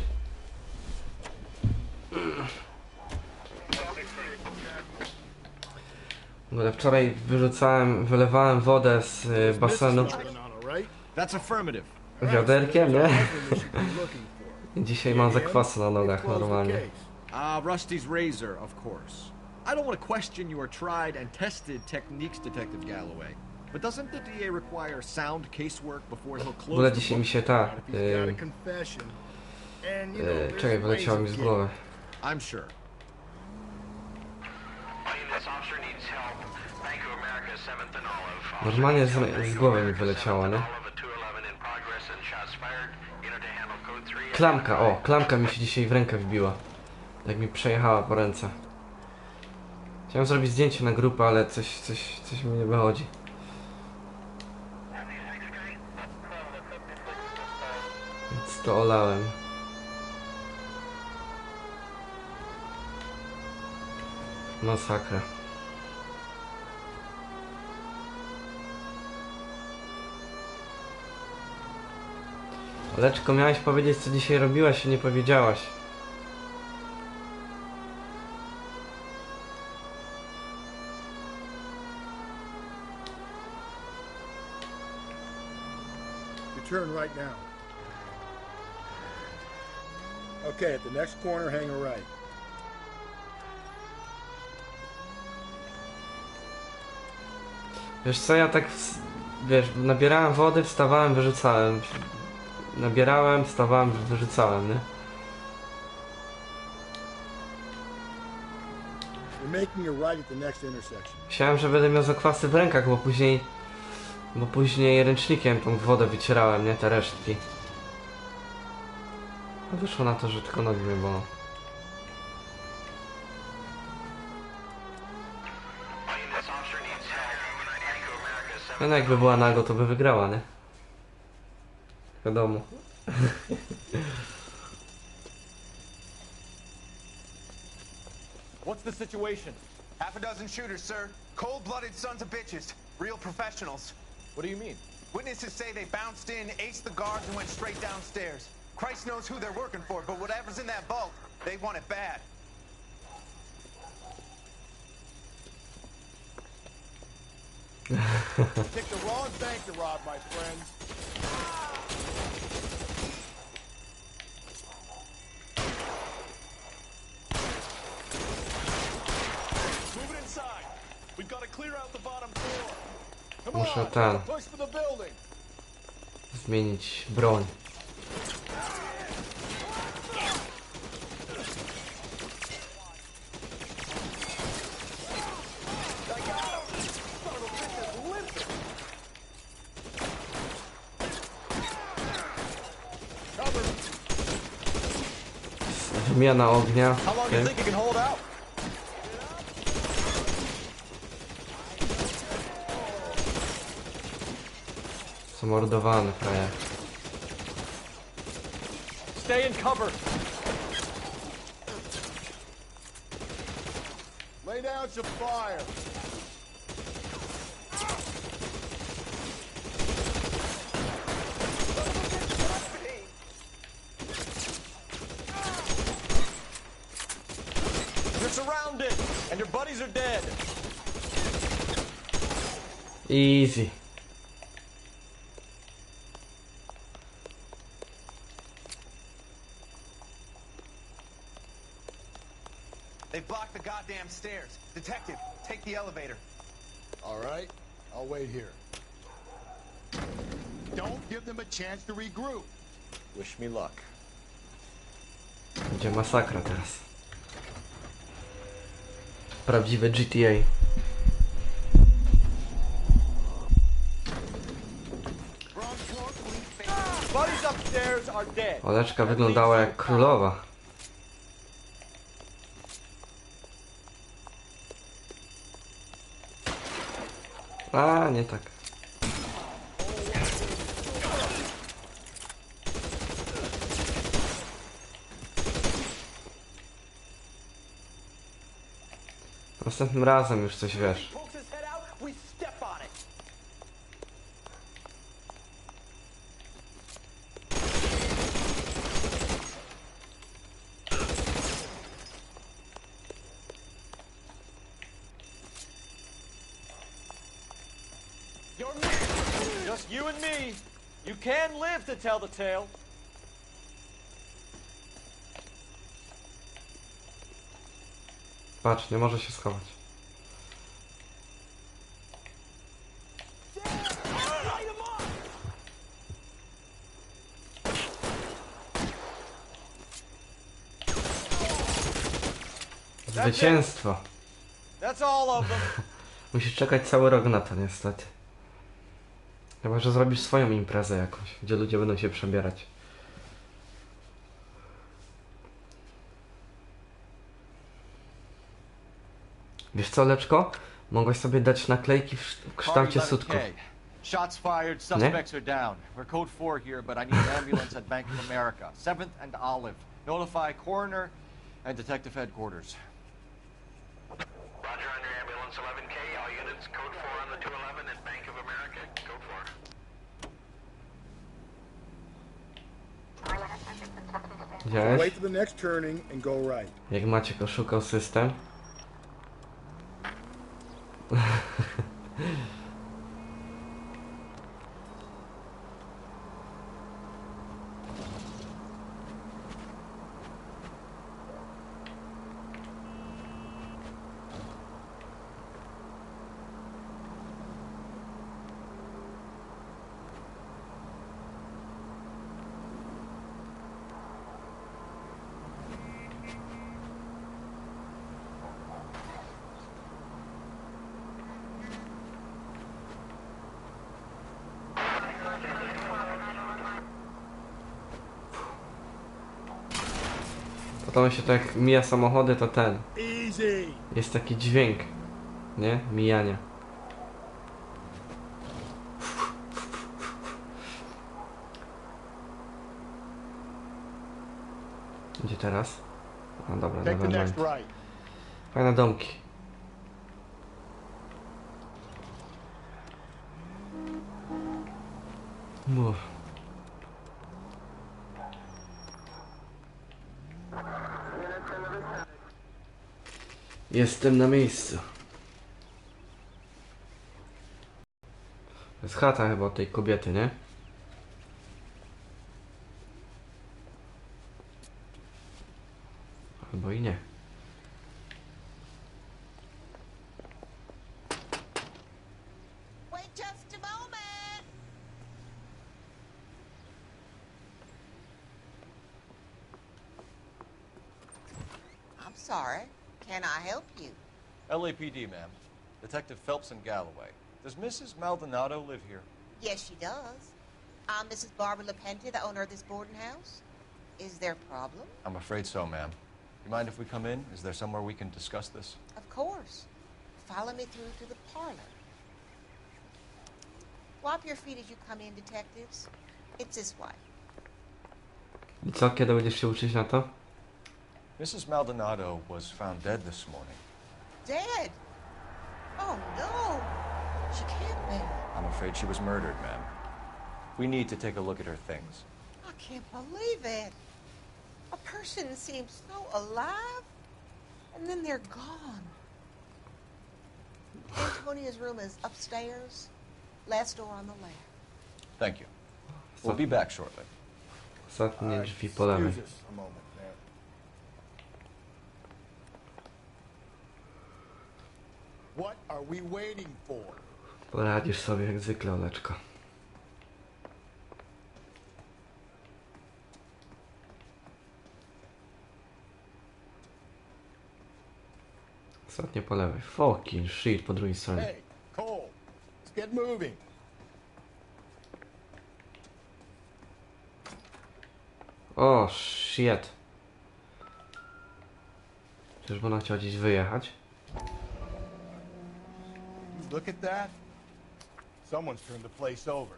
W ogóle wczoraj wylewałem wodę z basenu wiaderkiem, nie? I dzisiaj mam zakwasy na nogach normalnie. Rusty's razor, of course. I don't want to question your tried and tested techniques, Detective Galloway. But doesn't the DA require sound casework before he'll close? W ogóle dzisiaj mi się ta... czekaj, wyleciało mi z głowy. I'm sure. Normalnie z głowy mi wyleciało, nie? Klamka, o! Klamka mi się dzisiaj w rękę wbiła. Jak mi przejechała po ręce. Chciałem zrobić zdjęcie na grupę, ale coś mi nie wychodzi. Więc to olałem. Masakra. Leczko, miałeś powiedzieć, co dzisiaj robiłaś i nie powiedziałaś. Turn right now. Okay, at the next corner, hang a right. Wiesz co, ja tak, wiesz, nabierałem wody, wstawałem, wyrzucałem. Nabierałem, wstawałem, wyrzucałem, nie? Myślałem, że będę miał zakwasy w rękach, bo później ręcznikiem tą wodę wycierałem, nie? Te resztki. A wyszło na to, że tylko nogi mnie bolą. No jakby była nago, to by wygrała, nie? Wiadomo. What's the situation? Half a dozen shooters, sir. Cold-blooded sons of bitches. Real professionals. What do you mean? Witnesses say they bounced in, aced the guards, and went straight downstairs. Christ knows who they're working for, but whatever's in that vault, they want it bad. Picked the wrong bank to rob, my friend. Move it inside. We've got to clear out the bottom floor. Muszę ten zmienić broń. Wymiana ognia. Okay. Zamordowany frajer. Stay in cover. Lay down some fire. You're surrounded, and your buddies are dead. Easy. They blocked the goddamn stairs. Detective, take the elevator. All right, I'll wait here. Don't give them a chance to regroup. Wish me luck. Będzie masakra teraz. Prawdziwe GTA. Oleczka wyglądała jak królowa. A, nie tak. Następnym razem już coś wiesz. Just you and me. You can live to tell the tale. Patrz, nie może się schować. Zwycięstwo. That's all of them. Musisz czekać cały rok na to, niestety. Chyba, że zrobisz swoją imprezę jakąś, gdzie ludzie będą się przebierać. Wiesz co, Leczko? Mogłeś sobie dać naklejki w kształcie sutków. Shots fired, suspects are down. We're code 4 here, but I need an ambulance at Bank of America. 7th and Olive. Notify coroner and detective headquarters. Roger on your ambulance 11K. All units code 4 on the 211 at Bank of America. Code 4. Widziałeś? Wait for the next turning and go right. Jak Maciek oszukał system. Potem się tak mija samochody, to ten. Jest taki dźwięk, nie? Mijania. Gdzie teraz? No dobra, dobra. Fajne domki. Mów. Jestem na miejscu. To jest chata chyba tej kobiety, nie? Albo i nie. Wait just a moment. I'm sorry. Can I help you? LAPD, ma'am. Detective Phelps and Galloway. Does Mrs. Maldonado live here? Yes, she does. I'm Mrs. Barbara LaPenta, the owner of this boarding house. Is there a problem? I'm afraid so, ma'am. You mind if we come in? Is there somewhere we can discuss this? Of course. Follow me through to the parlor. Wipe your feet as you come in, detectives. It's this way. I co, kiedy będziesz się uczyć na to? Mrs. Maldonado was found dead this morning. Dead? Oh, no. She can't be. I'm afraid she was murdered, ma'am. We need to take a look at her things. I can't believe it. A person seems so alive, and then they're gone. Antonia's room is upstairs, last door on the left. Thank you. We'll be back shortly. Ostatnie drzwi po lewej. What are we waiting for? Poradzisz sobie jak zwykle, Oleczko. Ostatnie po lewej. Fucking shit, po drugiej stronie. Hey, Cole, let's get moving. O, shit. Czyżby ona chciała gdzieś wyjechać? Look at that. Someone's turned the place over.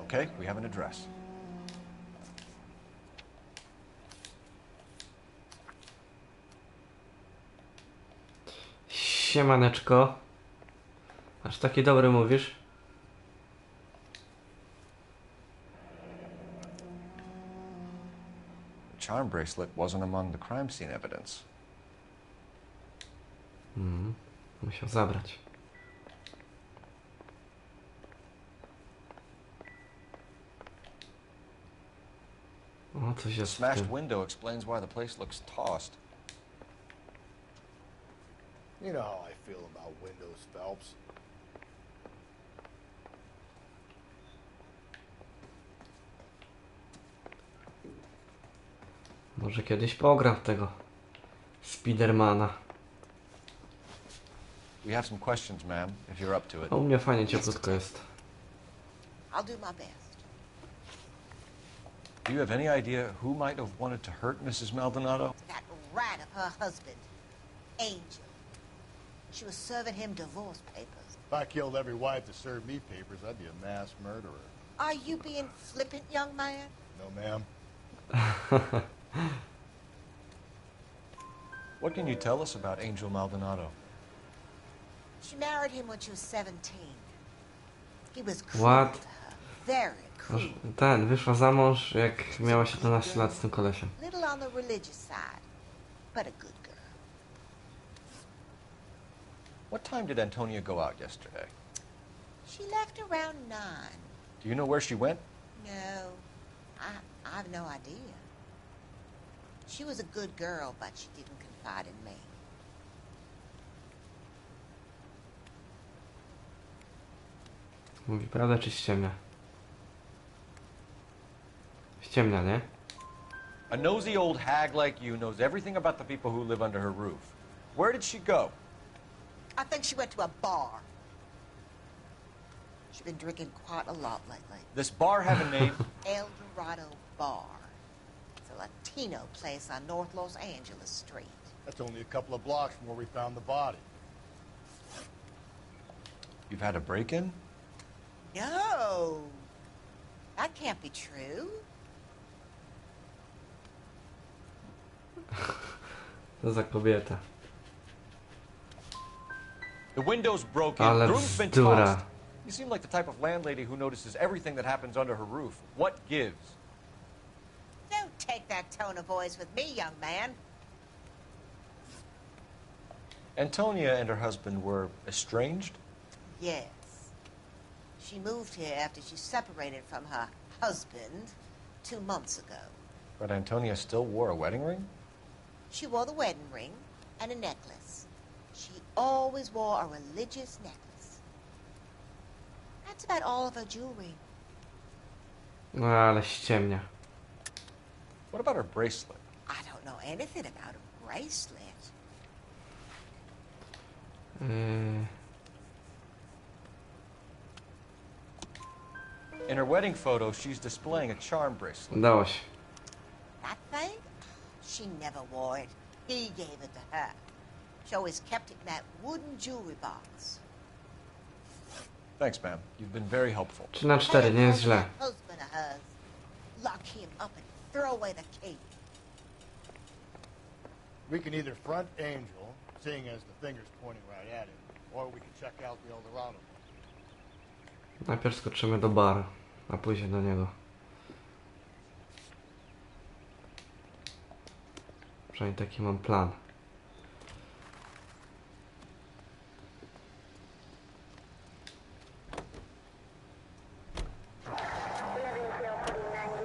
Okay, we have an address. Siemaneczko. Aż taki dobry mówisz? The charm bracelet wasn't among the crime scene evidence. Musiał zabrać. O, coś jest w Smashed tym. window explains why the place looks tossed. You know how I feel about windows, Phelps. Może kiedyś pogram w tego Spidermana. We have some questions, ma'am, if you're up to it. A u mnie fajnie cieplutko jest. I'll do my best. Do you have any idea who might have wanted to hurt Mrs. Maldonado? That rat of her husband, Angel. She was serving him divorce papers. If I killed every wife to serve me papers, I'd be a mass murderer. Are you being flippant, young man? No, ma'am. What can you tell us about Angel Maldonado? She married him when she was 17. He was cruel What? to her. Very cruel. Wyszła za mąż jak miała 17 lat z tym kolesiem. Little on the religious side, but a good girl. What time did Antonia go out yesterday? She left around 9. Do you know where she went? No, I've no idea. She was a good girl, but she didn't confide in me. Mówi prawdę czy ściemnia? Ściemnia, nie? A nosy old hag like you knows everything about the people who live under her roof. Where did she go? I think she went to a bar. She's been drinking quite a lot lately. This bar have a name? El Dorado Bar. It's a Latino place on North Los Angeles Street. That's only a couple of blocks from where we found the body. You've had a break-in? No. That can't be true. To za kobieta. The window's broken. Ale Room's been bzdura. tossed. You seem like the type of landlady who notices everything that happens under her roof. What gives? Don't take that tone of voice with me, young man. Antonia and her husband were estranged? Yes. She moved here after she separated from her husband 2 months ago. But Antonia still wore a wedding ring? She wore the wedding ring and a necklace. She always wore a religious necklace. That's about all of her jewelry. No ale ściemnia. What about her bracelet? I don't know anything about a bracelet. In her wedding photo, she's displaying a charm bracelet. Udało się. That thing? She never wore it. He gave it to her. She always kept it in that wooden jewelry box. Thanks, ma'am. You've been very helpful. 3/4, nie jest źle. That husband of hers. Lock him up and throw away the key. We can either front Angel, seeing as the finger's pointing right at him, or we can check out the El Dorado. Najpierw skoczymy do baru, a później do niego. Przynajmniej taki mam plan.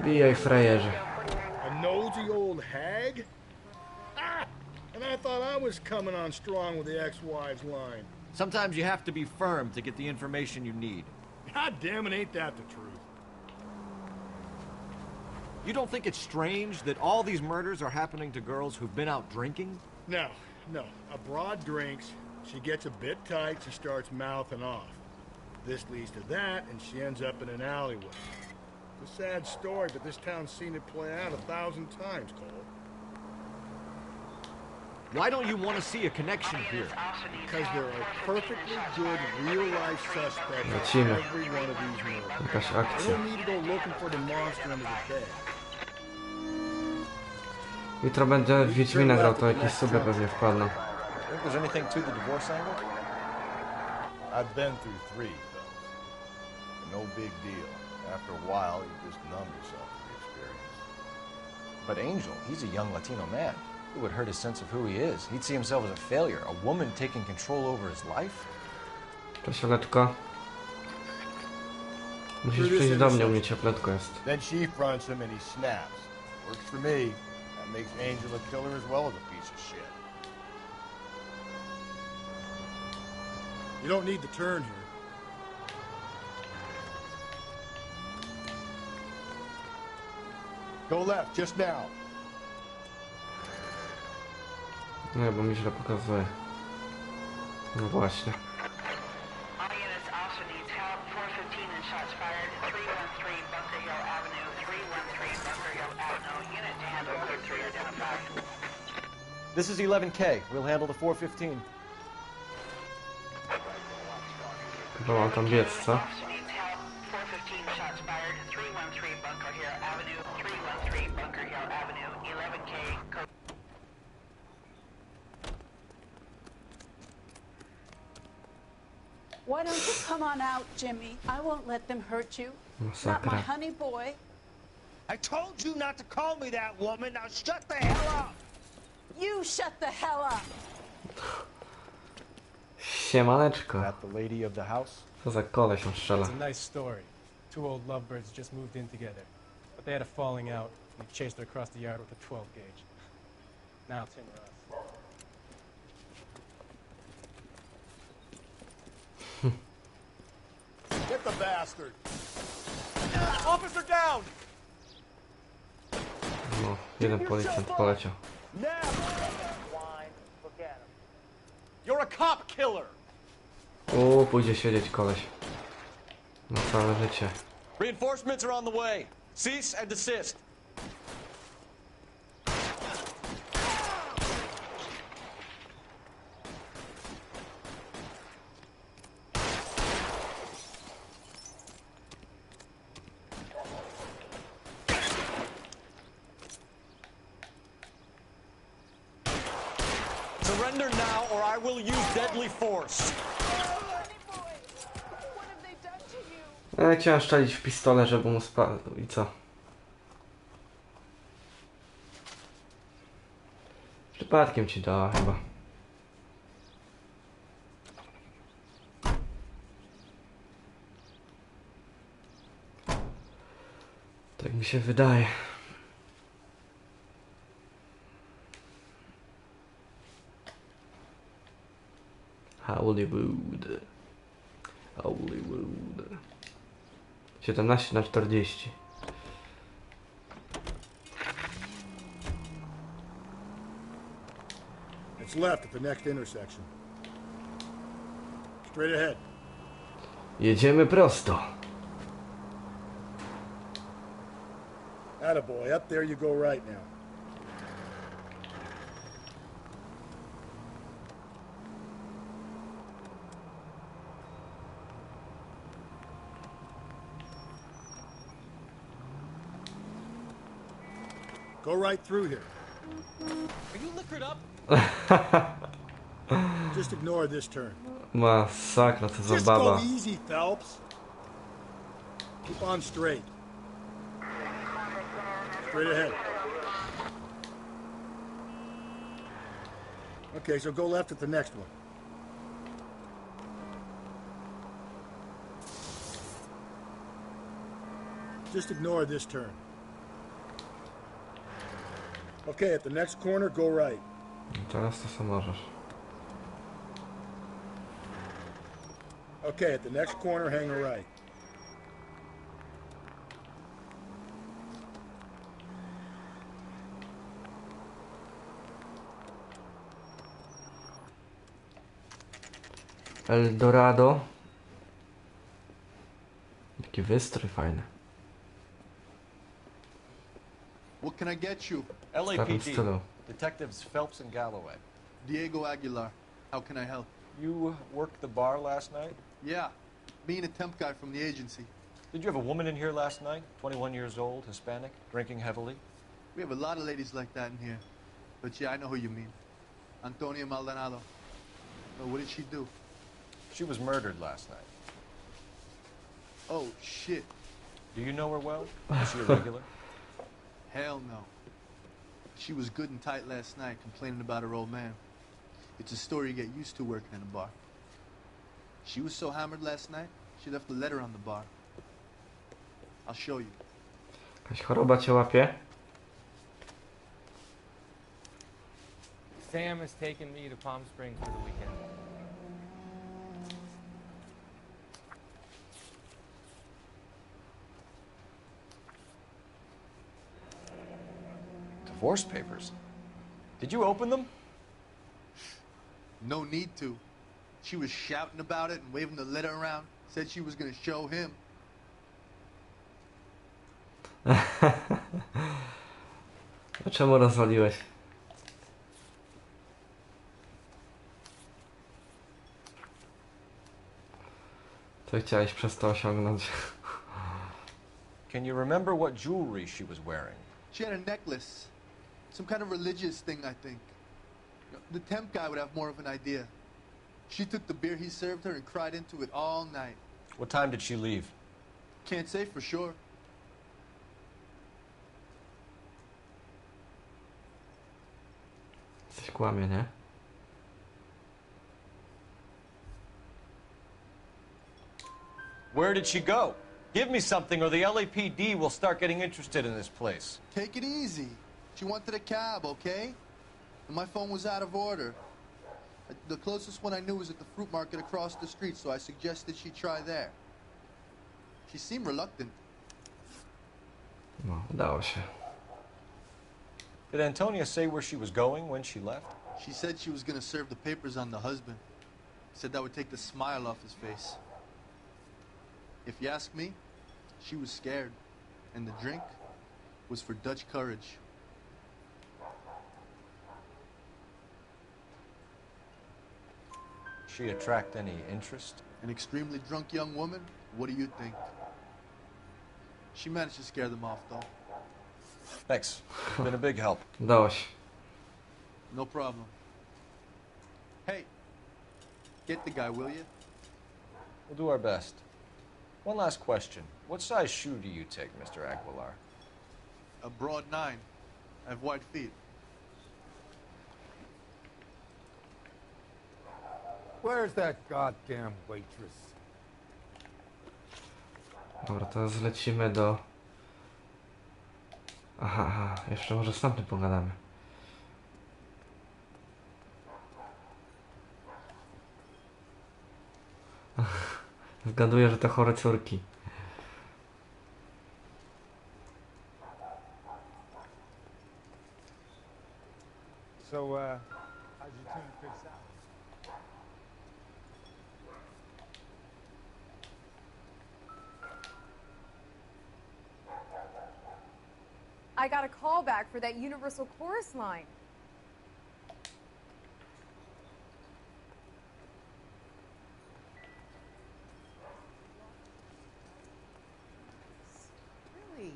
Bijaj, frajerze. A nosy old hag? Ah! And I thought I was coming on strong with the ex-wives line. Sometimes you have to be firm to get the information you need. God damn it, ain't that the truth? You don't think it's strange that all these murders are happening to girls who've been out drinking? No, no. A broad drinks, she gets a bit tight, she starts mouthing off. This leads to that, and she ends up in an alleyway. It's a sad story, but this town's seen it play out 1,000 times, Cole. Why don't you want to see a connection here? Because there are perfectly good real-life suspects in Lecimy. every one of these movies. Jakaś I akcja. don't need to go looking for the monster under the bed. Jutro będę w Wiedźmina grał, to jakieś suby pewnie wpadną. Think there's anything to the divorce angle? I've been through 3, fellas. No big deal. After a while, you just numb yourself to the experience. But Angel, he's a young Latino man. It would hurt his sense of who he is. He'd see himself as a failure, a woman taking control over his life. Cześć, Oletko. Musisz przyjść do mnie, u mnie ciepletko jest. Then she fronts him and he snaps. Works for me. That makes Angel a killer as well as a piece of shit. You don't need to turn here. Go left, just now. Nie, bo mi źle pokazuje. No właśnie. All units also needs help. 415 and shots fired. 313 Bunker Hill Avenue. 313 Bunker Hill Avenue. Unit to handle 3 identified. This is 11K. We'll handle the 415. Chyba mam tam biec, co? 415 shots fired. 313 Bunker Hill Avenue. 313 Bunker Hill Avenue. 11K. Why don't you come on out, Jimmy? I won't let them hurt you. Not my Masakra. honey boy. I told you not to call me that, woman. Now shut the hell up. You shut the hell up. Siemaneczko. That the lady of the house? Co za koleś on strzela. It's a nice story. 2 old lovebirds just moved in together. But they had a falling out, and he chased her across the yard with a 12 gauge. Now Tim Ross. Get the bastard! Officer down! No, jeden policjant poleciał. You're a cop killer! Pójdzie siedzieć koleś. Na całe życie. Reinforcements are on the way. Cease and desist. Surrender now or I will use deadly force. Ja chciałem szczelić w pistole, żeby mu spadł. I co? Przypadkiem ci dała chyba. Tak mi się wydaje. Hollywood. 17/40. It's left at the next intersection. Straight ahead. Jedziemy prosto. Attaboy, up there you go right now. Go right through here. Are you liquored up? Just ignore this turn. Masakra, to Just zabawa. go easy, Phelps. Keep on straight. Straight ahead. Okay, so go left at the next one. Just ignore this turn. Okay, at the next corner, go right. Teraz to co możesz. Okay, at the next corner, hang a right. El Dorado. Taki wystrój fajny. What can I get you? LAPD. Detectives Phelps and Galloway. Diego Aguilar. How can I help? You worked the bar last night? Yeah. Me and a temp guy from the agency. Did you have a woman in here last night? 21 years old, Hispanic, drinking heavily? We have a lot of ladies like that in here. But yeah, I know who you mean. Antonia Maldonado. Oh, what did she do? She was murdered last night. Oh, shit. Do you know her well? Was she a regular? Hell no. She was good and tight last night, complaining about her old man. It's a story you get used to working in a bar. She was so hammered last night, she left a letter on the bar. I'll show you. Jakaś choroba cię łapie? Sam has taken me to Palm Springs for the weekend. Divorce papers? Did you open them? No need to. She was shouting about it and waving the letter around. Said she was gonna show him. Czemu rozwaliłeś? Co chciałeś przez to osiągnąć? Can you remember what jewelry she was wearing? She had a necklace. Some kind of religious thing, I think. The temp guy would have more of an idea. She took the beer he served her and cried into it all night. What time did she leave? Can't say for sure. Coś kłamie, nie? Where did she go? Give me something or the LAPD will start getting interested in this place. Take it easy. She wanted a cab, okay? And my phone was out of order. The closest one I knew was at the fruit market across the street, so I suggested she try there. She seemed reluctant. No, udało się. Did Antonia say where she was going when she left? She said she was gonna serve the papers on the husband. Said that would take the smile off his face. If you ask me, she was scared. And the drink was for Dutch courage. She attract any interest? An extremely drunk young woman? What do you think? She managed to scare them off, though. Thanks. You've been a big help. Udało się. No problem. Hey, get the guy, will you? We'll do our best. One last question. What size shoe do you take, Mr. Aguilar? A broad 9. I have wide feet. Where's that goddamn waitress? Dobra, teraz lecimy do... Aha, jeszcze może z tamtym pogadamy. Zgaduję, że to chore córki. So, how'd you tune fish out? I got a call back for that Universal Chorus line. Really?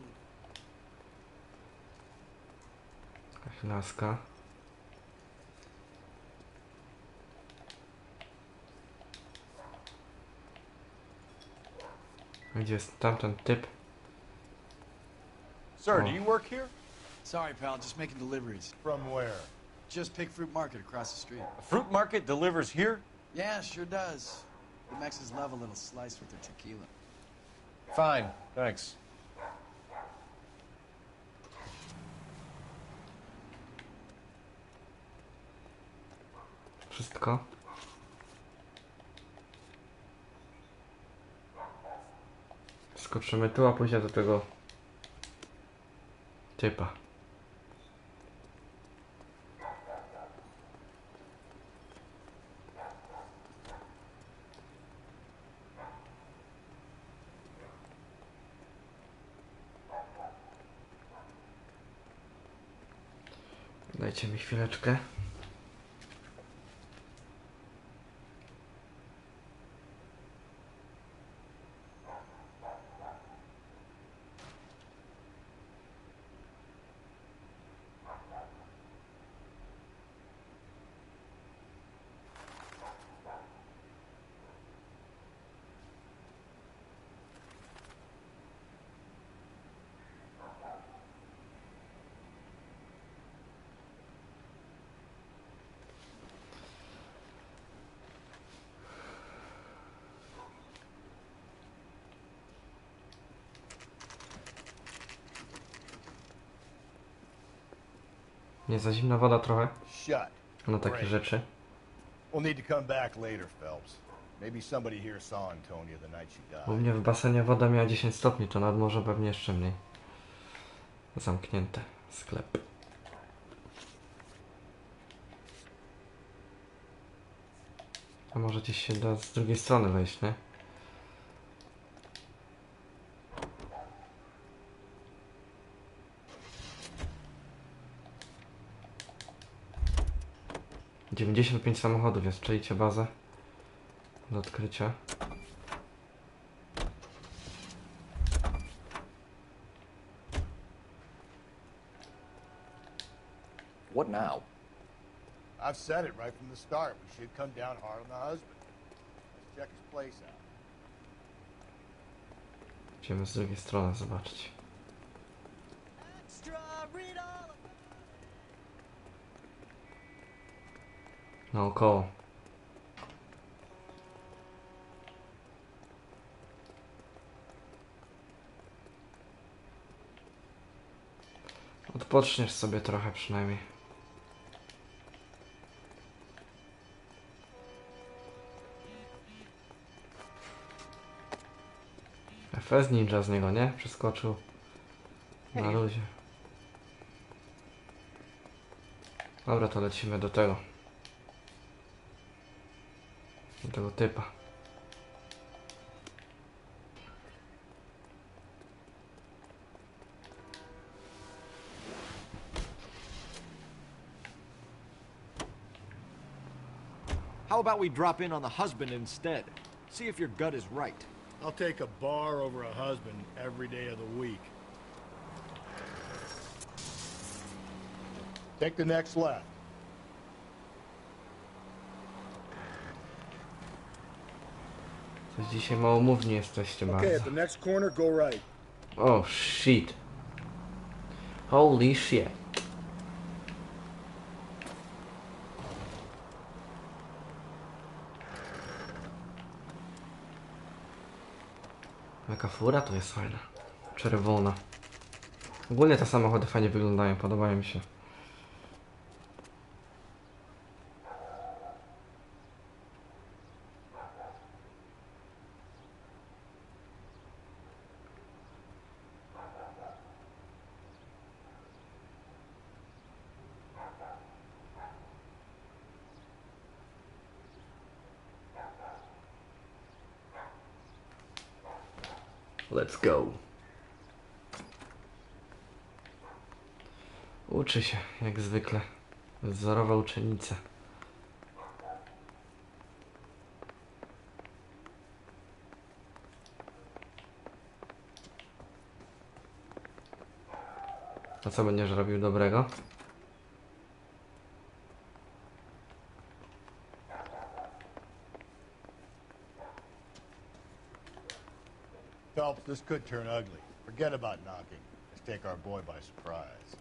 Jakaś laska. Gdzie jest tamten typ? Sir, do you work here? Sorry, pal, just making deliveries. From where? Just Pig Fruit Market across the street. A fruit market delivers here? Yeah, sure does. The Mexicans love a little slice with their tequila. Fine, thanks. Wszystko? Skoczymy tu, a później do tego typa. Dajcie mi chwileczkę. Nie za zimna woda trochę? No takie rzeczy. We'll need to come back later, Phelps. Maybe somebody here saw Antonia the night she died. U mnie w basenie woda miała 10 stopni, to nad morze pewnie jeszcze mniej. Zamknięte. Sklep. A może gdzieś się da z drugiej strony wejść, nie? - 95 samochodów jest, czajcie bazę do odkrycia. What now? I've said it right from the start. We should come down hard on the husband. Let's check his place out. Idziemy z drugiej strony zobaczyć. Naokoło. Odpoczniesz sobie trochę przynajmniej. FS ninja z niego, nie? Przeskoczył na luzie. Dobra, to lecimy do tego. Do tego typa. How about we drop in on the husband instead? See if your gut is right. I'll take a bar over a husband every day of the week. Take the next left. Coś dzisiaj małomówni jesteście bardzo. Okay, at the next corner, go right. Oh shit. Holy shit. Jaka fura to jest fajna. Czerwona. Ogólnie te samochody fajnie wyglądają, podobają mi się. Let's go. Uczy się, jak zwykle. Wzorowa uczennica. A co będziesz robił dobrego? Phelps, this could turn ugly. Forget about knocking. Let's take our boy by surprise.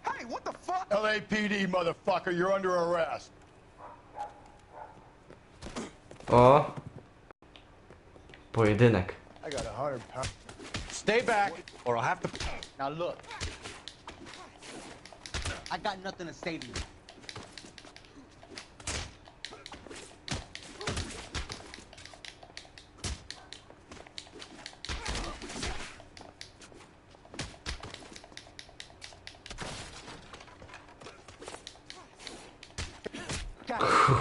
Hey, what the fuck? LAPD, motherfucker, you're under arrest. O! Pojedynek. I got 100 pounds. Stay back, or I'll have to... Now look. I got nothing to say to you.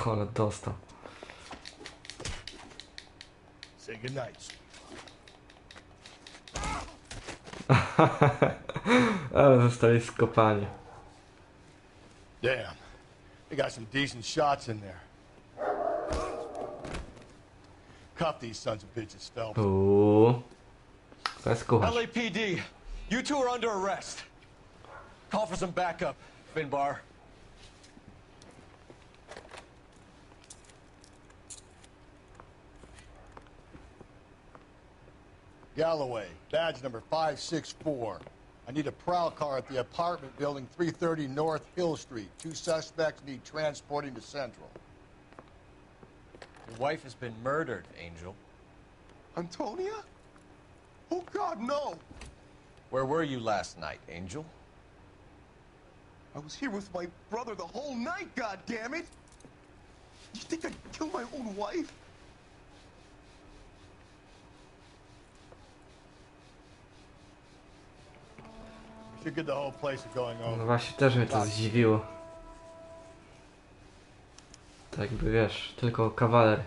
Ale dostał. Say goodnight. Ale zostali skopani. Damn. They got some decent shots in there. Cuff these sons of bitches, Phelps. Let's go. LAPD, you two are under arrest. Call for some backup, Finbar. Galloway, badge number 564. I need a prowl car at the apartment building 330 North Hill Street. 2 suspects need transporting to Central. Your wife has been murdered, Angel. Antonia? Oh, God, no! Where were you last night, Angel? I was here with my brother the whole night, goddammit! You think I'd kill my own wife? We should get the whole place going over. No właśnie, też mnie to zdziwiło. Tak jakby wiesz, tylko kawaler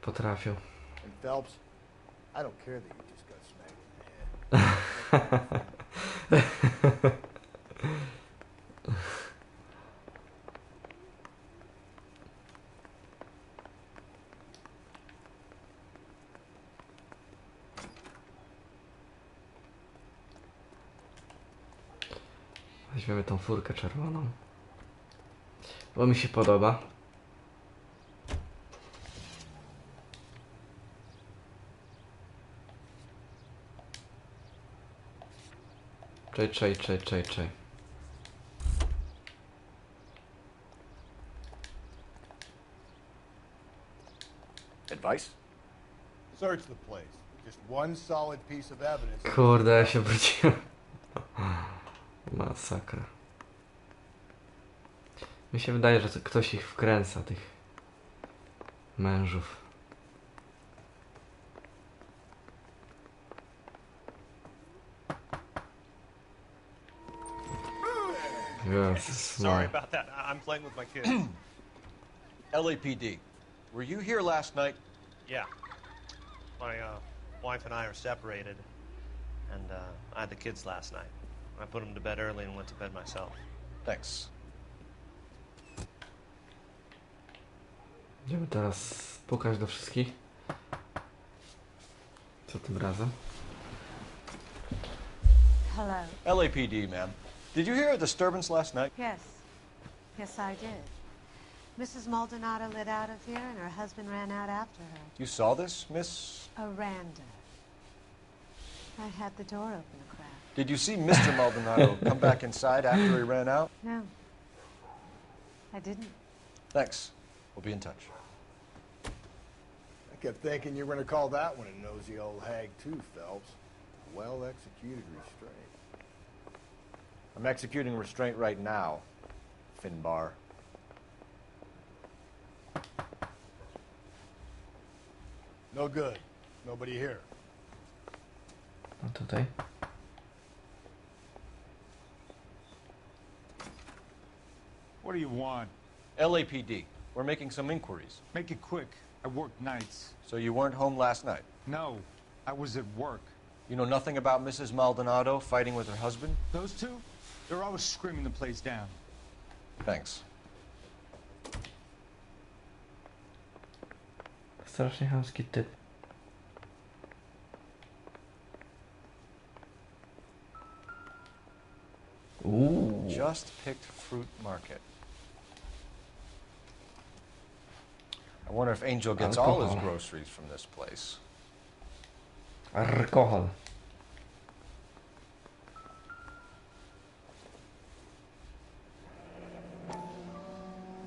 potrafił. And Phelps, I don't care that you just got smacked in the head. Weźmiemy tą furkę czerwoną, bo mi się podoba. Czej. Advice? Search the place. Just one solid piece of evidence. Kurde, ja się wróciłem. Masakra. Mi się wydaje, że ktoś ich wkręca, tych mężów. Sorry about that. I'm playing with my kids. LAPD, were you here last night? Yeah. My wife and I are separated, and I had the kids last night. I put them to bed early and went to bed myself. Thanks. Idziemy teraz pukać do wszystkich. Co tym razem? Hello. LAPD, ma'am. Did you hear a disturbance last night? Yes. Yes, I did. Mrs. Maldonado lit out of here, and her husband ran out after her. You saw this, Miss? Aranda. I had the door open a crack. Did you see Mr. Maldonado come back inside after he ran out? No. I didn't. Thanks. We'll be in touch. I kept thinking you were going to call that one a nosy old hag too, Phelps. Well-executed restraint. I'm executing restraint right now, Finbar. No good. Nobody here. No tutaj. What do you want? LAPD. We're making some inquiries. Make it quick. I work nights. So you weren't home last night? No, I was at work. You know nothing about Mrs. Maldonado fighting with her husband? Those two? They're always screaming the place down. Thanks. Strasznie chamski typ. Just picked fruit market. I wonder if Angel gets all his groceries from this place. Alkohol.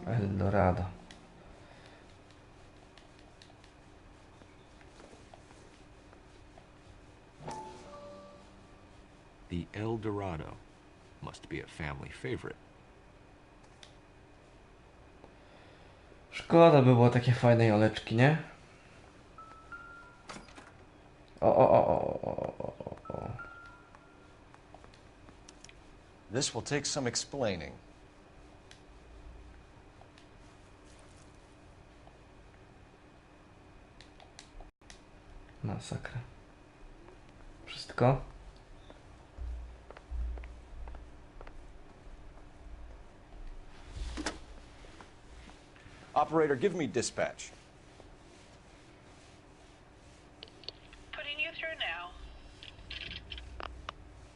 Eldorado. The El Dorado must be a family favorite. Szkoda by było takie fajnej oleczki, nie? O. This will take some explaining. Masakra. Wszystko? Operator, give me dispatch. Putting you through now.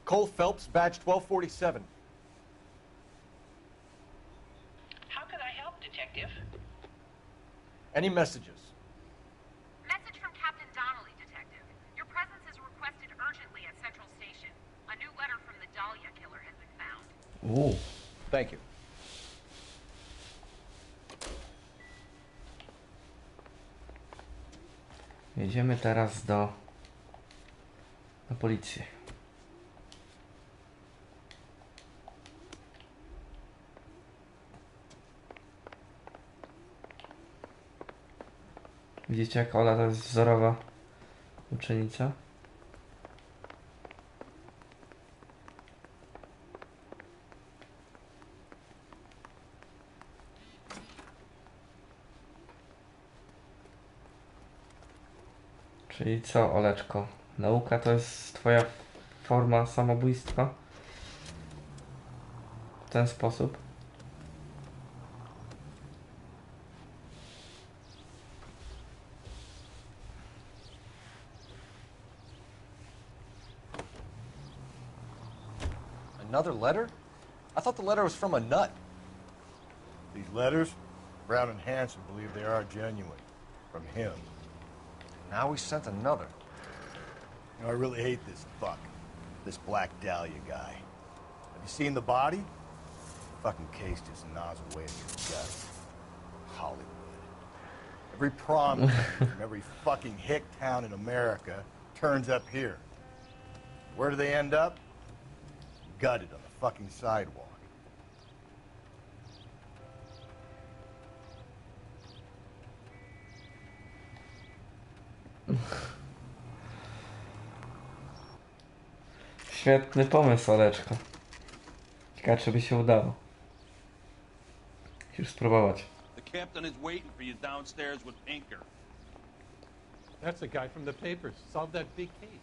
Cole Phelps, badge 1247. How can I help, Detective? Any messages? Message from Captain Donnelly, Detective. Your presence is requested urgently at Central Station. A new letter from the Dahlia killer has been found. Ooh. Thank you. Jedziemy teraz na policję. Widzicie, jak Ola to jest wzorowa uczennica? Czyli co, Oleczko? Nauka to jest twoja forma samobójstwa? W ten sposób? Another letter? I thought the letter was from a nut. These letters, Brown and Hanson believe they are genuine. From him. Now we sent another. You know, I really hate this fuck. This Black Dahlia guy. Have you seen the body? The fucking case just gnaws away at your gut. Hollywood. Every prom from every fucking hick town in America turns up here. Where do they end up? Gutted on the fucking sidewalk. Świetny pomysł, Oleczko. Ciekawe, czy by się udało. Już spróbować. The captain is waiting for you downstairs with Pinker. That's the guy from the papers. Solved that big case.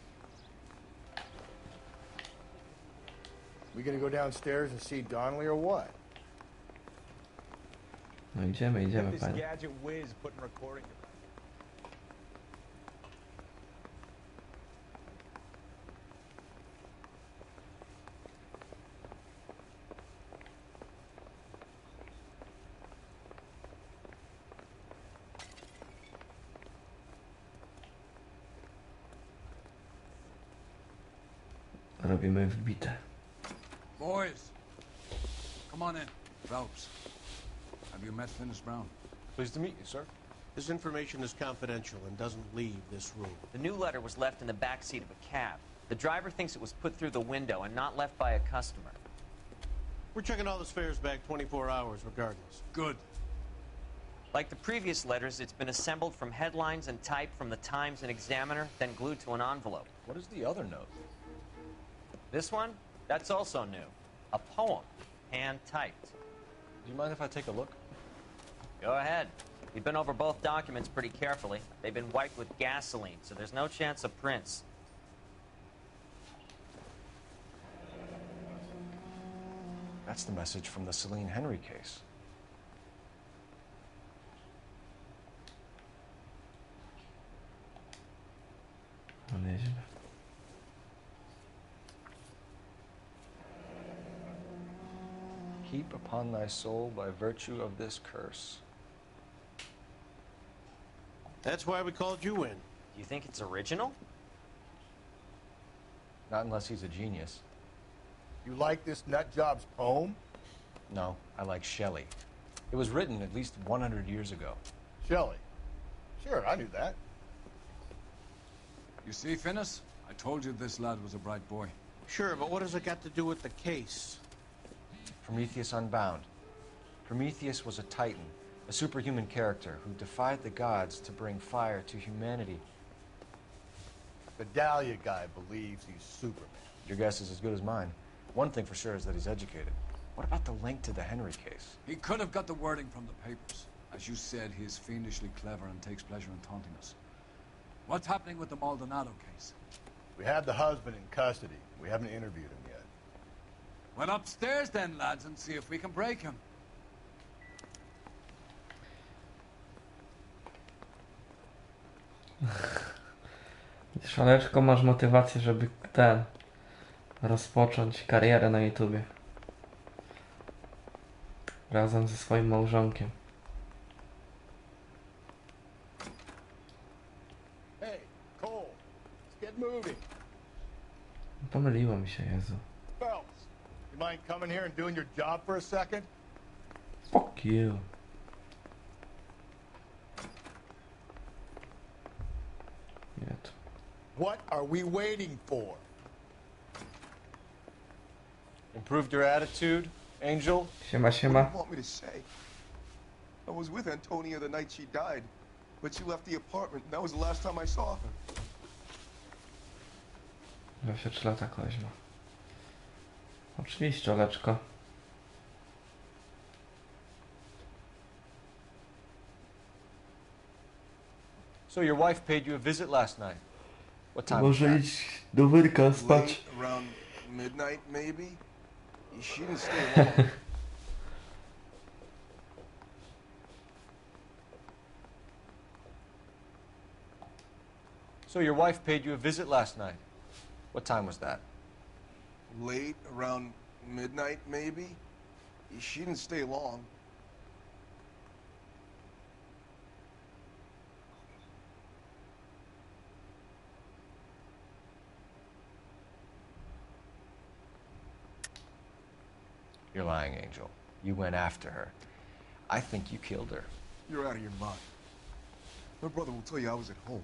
We gonna go downstairs and see Donnelly or what? No idziemy, This panie. gadget whiz putting recording. Robimy wbite. Boys, come on in. Phelps, have you met Finis Brown? Pleased to meet you, sir. This information is confidential and doesn't leave this room. The new letter was left in the back seat of a cab. The driver thinks it was put through the window and not left by a customer. We're checking all the spares back 24 hours regardless. Good. Like the previous letters, it's been assembled from headlines and typed from the Times and Examiner, then glued to an envelope. What is the other note? This one? That's also new. A poem, hand-typed. Do you mind if I take a look? Go ahead. We've been over both documents pretty carefully. They've been wiped with gasoline, so there's no chance of prints. That's the message from the Celine Henry case. Keep upon thy soul by virtue of this curse. That's why we called you in. Do you think it's original? Not unless he's a genius. You like this nutjob's poem? No, I like Shelley. It was written at least 100 years ago. Shelley? Sure, I knew that. You see, Finis? I told you this lad was a bright boy. Sure, but what has it got to do with the case? Prometheus Unbound. Prometheus was a titan, a superhuman character who defied the gods to bring fire to humanity. The Dahlia guy believes he's Superman. Your guess is as good as mine. One thing for sure is that he's educated. What about the link to the Henry case? He could have got the wording from the papers. As you said, he is fiendishly clever and takes pleasure in taunting us. What's happening with the Maldonado case? We have the husband in custody. We haven't interviewed him yet. Well, upstairs then, lads, and see if we can break him. Szaleczko, masz motywację, żeby rozpocząć karierę na YouTubie. Razem ze swoim małżonkiem. Hey, Cole, let's get moving. Pomyliło mi się, Jezu. Phelps, you mind coming here and doing your job for a second? Fuck you. Yet. What are we waiting for? Improved your attitude, Angel? Siema, What do siema. you want me to say? I was with Antonia the night she died, but she left the apartment, and that was the last time I saw her. 23 lata koleś ma. Oczywiście, Oleczko. So your wife paid you a visit last night. What time was Może that? idź do wyrka spać. Late, around midnight, maybe? She didn't stay long. So your wife paid you a visit last night. What time was that? Late, around midnight, maybe? She didn't stay long. You're lying, Angel. You went after her. I think you killed her. You're out of your mind. My brother will tell you I was at home.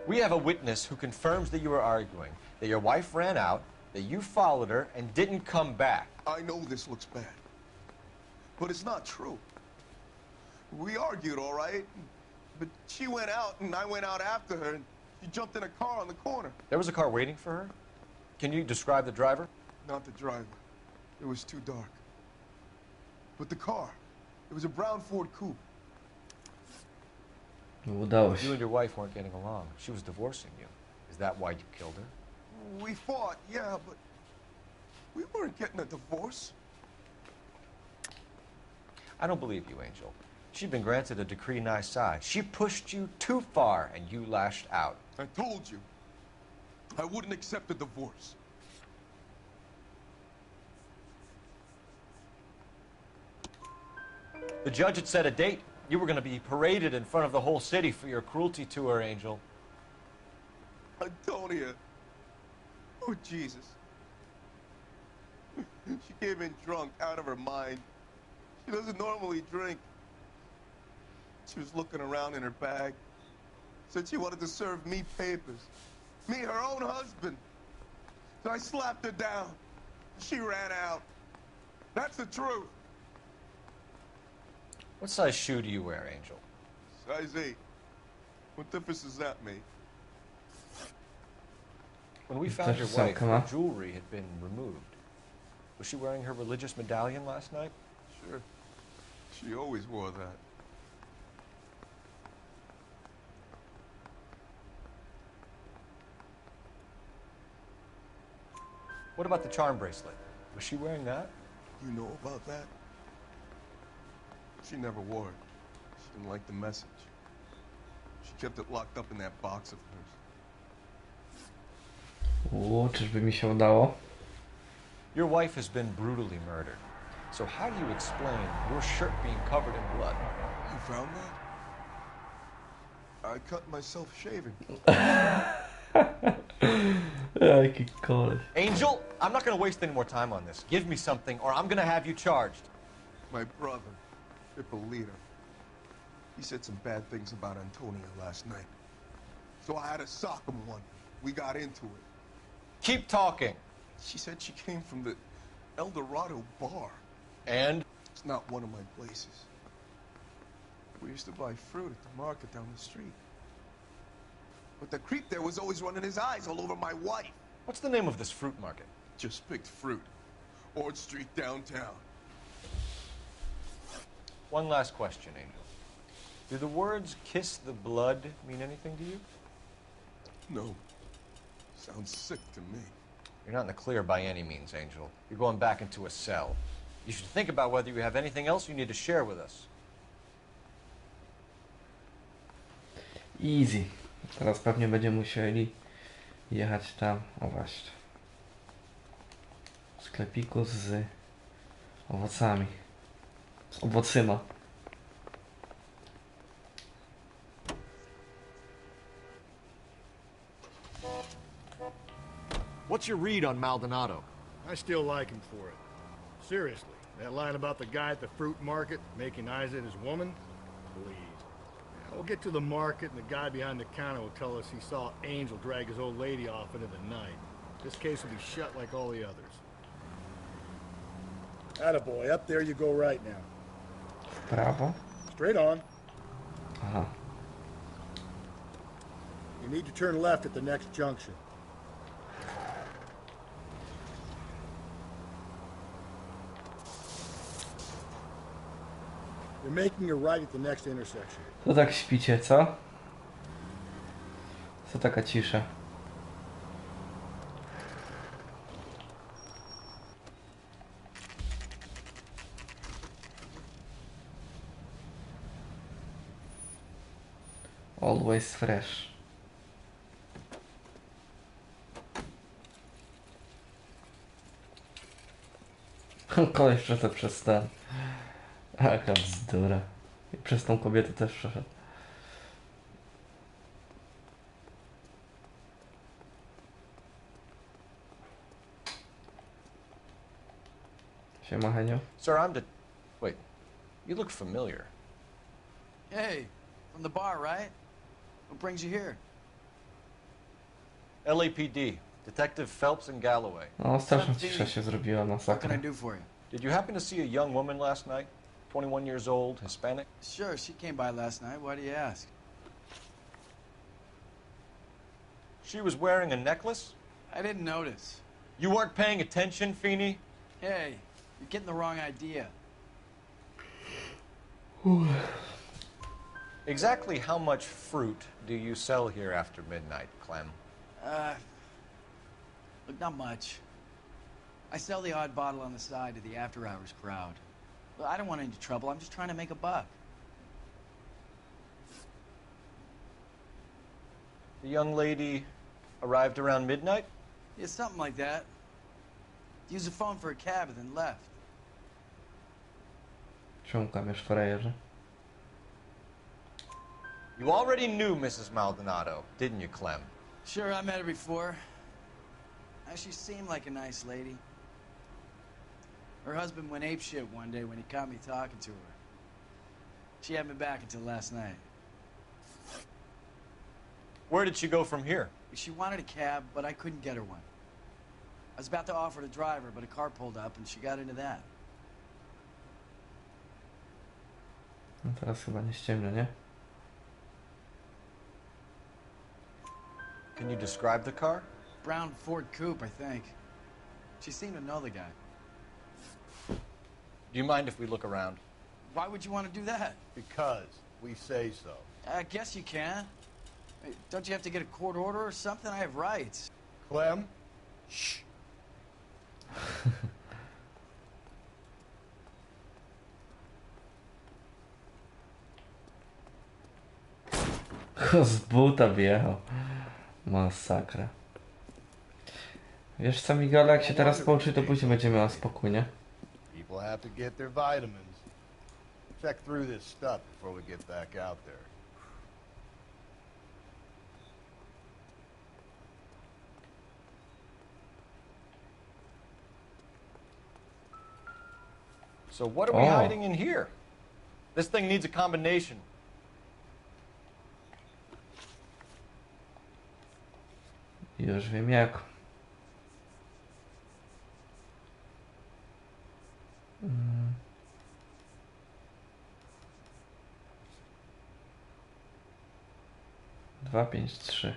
We have a witness who confirms that you were arguing, that your wife ran out, that you followed her and didn't come back. I know this looks bad, but it's not true. We argued, all right, but she went out and I went out after her and she jumped in a car on the corner. There was a car waiting for her? Can you describe the driver? Not the driver. It was too dark. But the car, it was a brown Ford Coupe. Udało You się. and your wife weren't getting along. She was divorcing you. Is that why you killed her? We fought, yeah, but we weren't getting a divorce. I don't believe you, Angel. She'd been granted a decree nisi. She pushed you too far and you lashed out. I told you, I wouldn't accept a divorce. The judge had set a date. You were going to be paraded in front of the whole city for your cruelty to her, Angel. Antonia. Oh, Jesus. She came in drunk, out of her mind. She doesn't normally drink. She was looking around in her bag. Said she wanted to serve me papers. Me, her own husband. So I slapped her down. She ran out. That's the truth. What size shoe do you wear, Angel? Size 8. What difference does that make? When we found your wife, her jewelry had been removed. Was she wearing her religious medallion last night? Sure. She always wore that. What about the charm bracelet? Was she wearing that? You know about that? She never wore it. She didn't like the message. She kept it locked up in that box of hers. Czyżby mi się udało? Your wife has been brutally murdered. So how do you explain your shirt being covered in blood? You found that? I cut myself shaving. Jaki koleś. Angel, I'm not going to waste any more time on this. Give me something or I'm going to have you charged. My brother, Ippolito, he said some bad things about Antonia last night. So I had to sock him one. We got into it. Keep talking. She said she came from the El Dorado bar. And? It's not one of my places. We used to buy fruit at the market down the street. But the creep there was always running his eyes all over my wife. What's the name of this fruit market? Just picked fruit. Ord Street downtown. One last question, Angel. Do the words kiss the blood mean anything to you? No. Sounds sick to me. You're not in the clear by any means, Angel. You're going back into a cell. You should think about whether you have anything else you need to share with us. Easy. Teraz pewnie będziemy musieli jechać tam. O właśnie. W sklepiku z owocami. Z owocyma. What's your read on Maldonado? I still like him for it. Seriously, that line about the guy at the fruit market making eyes at his woman? Please. Now, we'll get to the market and the guy behind the counter will tell us he saw Angel drag his old lady off into the night. This case will be shut like all the others. Attaboy, up there you go right now. Prawo. Straight on. Aha. You need to turn left at the next junction. You're making a right at the next intersection. To tak śpicie, co? Co taka cisza? Always fresh. Koleś przeszedł przez ten. Jaka bzdura. I przez tą kobietę też przeszedł. Siema, Henio. Sir, I'm the... Wait. You look familiar. Hey, from the bar, right? What brings you here? LAPD. Detective Phelps and Galloway. No, strasznie cisza się zrobiła, What can masakra. I do for you? Did you happen to see a young woman last night? 21 years old, Hispanic? Sure, she came by last night. Why do you ask? She was wearing a necklace? I didn't notice. You weren't paying attention, Feeney? Hey, you're getting the wrong idea. Exactly how much fruit do you sell here after midnight, Clem? Look, not much. I sell the odd bottle on the side to the after-hours crowd. Well, I don't want any trouble. I'm just trying to make a buck. The young lady arrived around midnight? Yeah, something like that. Used the phone for a cab and then left. Czemu kamiesz frajerze? You already knew Mrs. Maldonado, didn't you, Clem? Sure, I met her before. She seemed like a nice lady. Her husband went apeshit one day when he caught me talking to her. She had me back until last night. Where did she go from here? She wanted a cab, but I couldn't get her one. I was about to offer to drive her, but a car pulled up and she got into that. No teraz chyba nie ściemnia, nie? Can you describe the car? Brown Ford Coupe, I think. She seemed to know the guy. Do you mind if we look around? Why would you want to do that? Because we say so. I guess you can. Hey, don't you have to get a court order or something? I have rights. Clem? Shh. Z buta wjechał. Masakra. Wiesz co, Miguel, jak się teraz pouczy, to później będzie miała spokój, nie? People have to get their vitamins. Check through this stuff before we get back out there. So what are we hiding in here? This thing needs a combination. Już wiem jak. Dwa, 5, 3.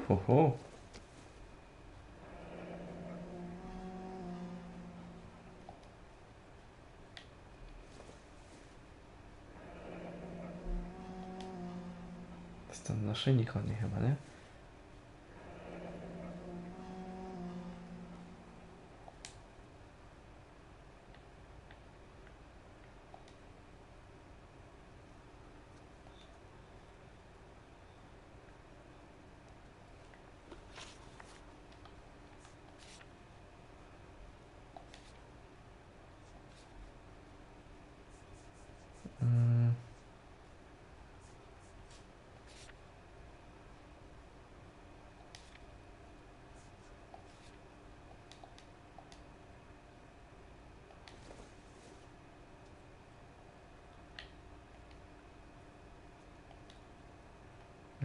Uhuhu. To jest ten naszyjnik od niej chyba, nie?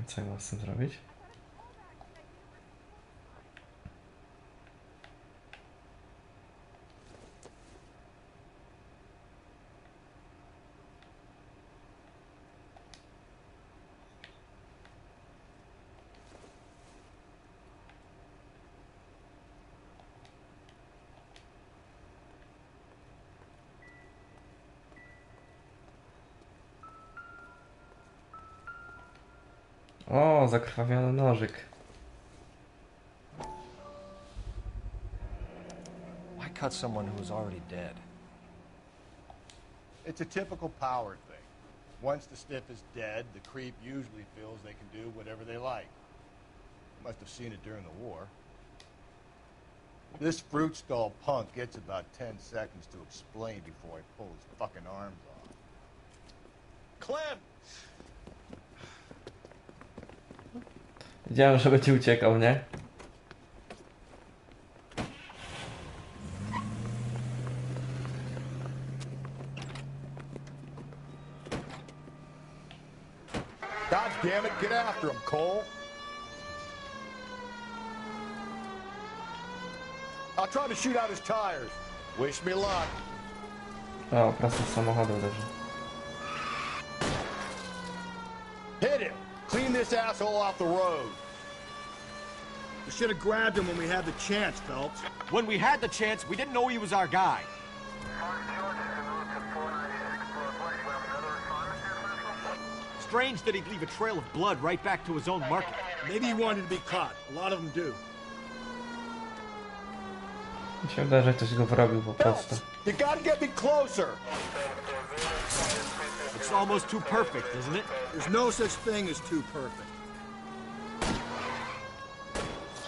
Co ja mam z tym zrobić? O, zakrwawiony nożyk. Why cut someone who was already dead? It's a typical power thing. Once the stiff is dead, the creep usually feels they can do whatever they like. Must have seen it during the war. This fruit stall punk gets about 10 seconds to explain before I pull his fucking arms off. Clem! Wiedziałem, że będzie uciekał, nie? God damn it, get after him, Cole. I'll try to shoot out his tires. Wish me luck. O, prosto z samochodu leży. Hit him. Clean this asshole off the road. We should have grabbed him when we had the chance, Phelps. When we had the chance, we didn't know he was our guy. Strange that he'd leave a trail of blood right back to his own market. Maybe he wanted to be caught. A lot of them do. Mi się wydaje, że ktoś go wrobił po prostu. You gotta get me closer. It's almost too perfect, isn't it? There's no such thing as too perfect.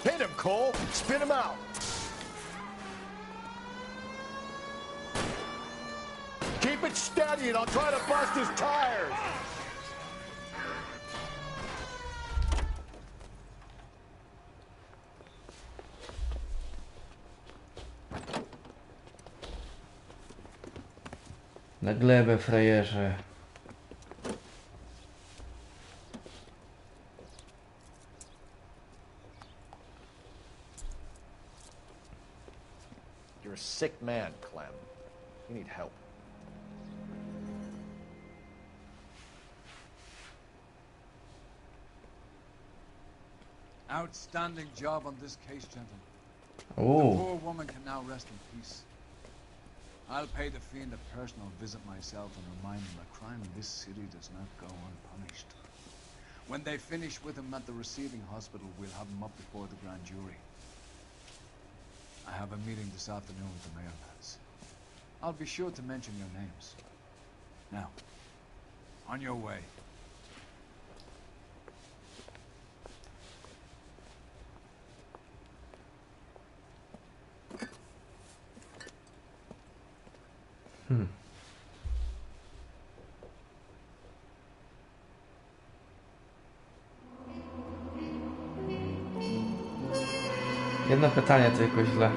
Hit him, Cole. Spin him out. Keep it steady and I'll try to bust his tires. Na glebę, frajerze. You're a sick man, Clem. You need help. Outstanding job on this case, gentlemen. Ooh. The poor woman can now rest in peace. I'll pay the fiend a personal visit myself and remind him a crime in this city does not go unpunished. When they finish with him at the receiving hospital, we'll have him up before the grand jury. I have a meeting this afternoon with the mayor, lads. I'll be sure to mention your names. Now, on your way. Jedno pytanie tylko źle.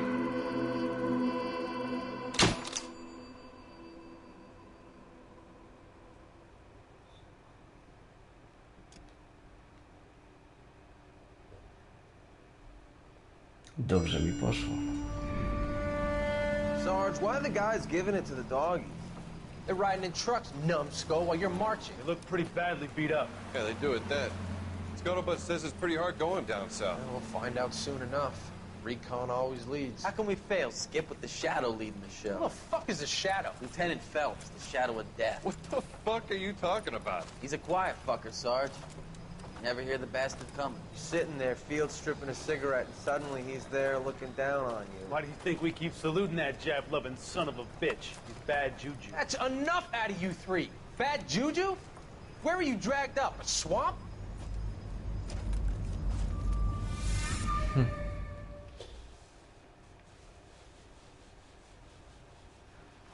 Dobrze mi poszło. Sarge, why are the guys giving it to the doggies? They're riding in trucks, numbskull, while you're marching. They look pretty badly beat up. Yeah, they do it then. Scuttlebutt says it's pretty hard going down south. We'll find out soon enough. Recon always leads. How can we fail, Skip, with the Shadow leading the show? Who the fuck is the Shadow? Lieutenant Phelps, the Shadow of Death. What the fuck are you talking about? He's a quiet fucker, Sarge. Never hear the bastard coming. You're sitting there, field stripping a cigarette, and suddenly he's there looking down on you. Why do you think we keep saluting that Jap-loving son of a bitch? He's bad juju. That's enough out of you three. Bad juju? Where were you dragged up? A swamp?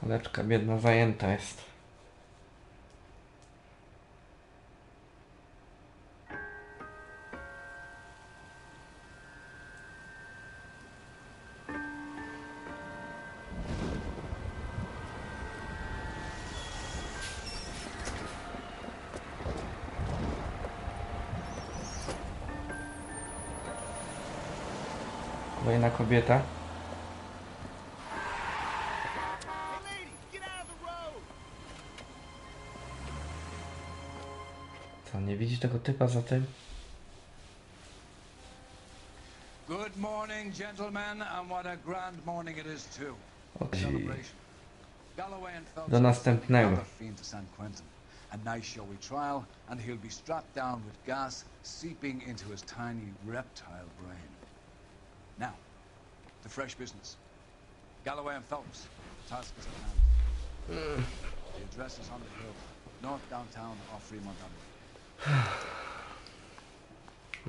Leczka biedna zajęta jest. Kolejna kobieta. Co, nie widzi tego typa za tym? Good morning, gentlemen, and what a grand morning it is too. Celebration. Galloway and Phelps Do następnego. to San Quentin. A nice showy trial, and he'll be strapped down with gas seeping into his tiny reptile brain. Now, to fresh business. Galloway and Phelps, task is at hand. The address is on the hill, north downtown off Fremont Avenue.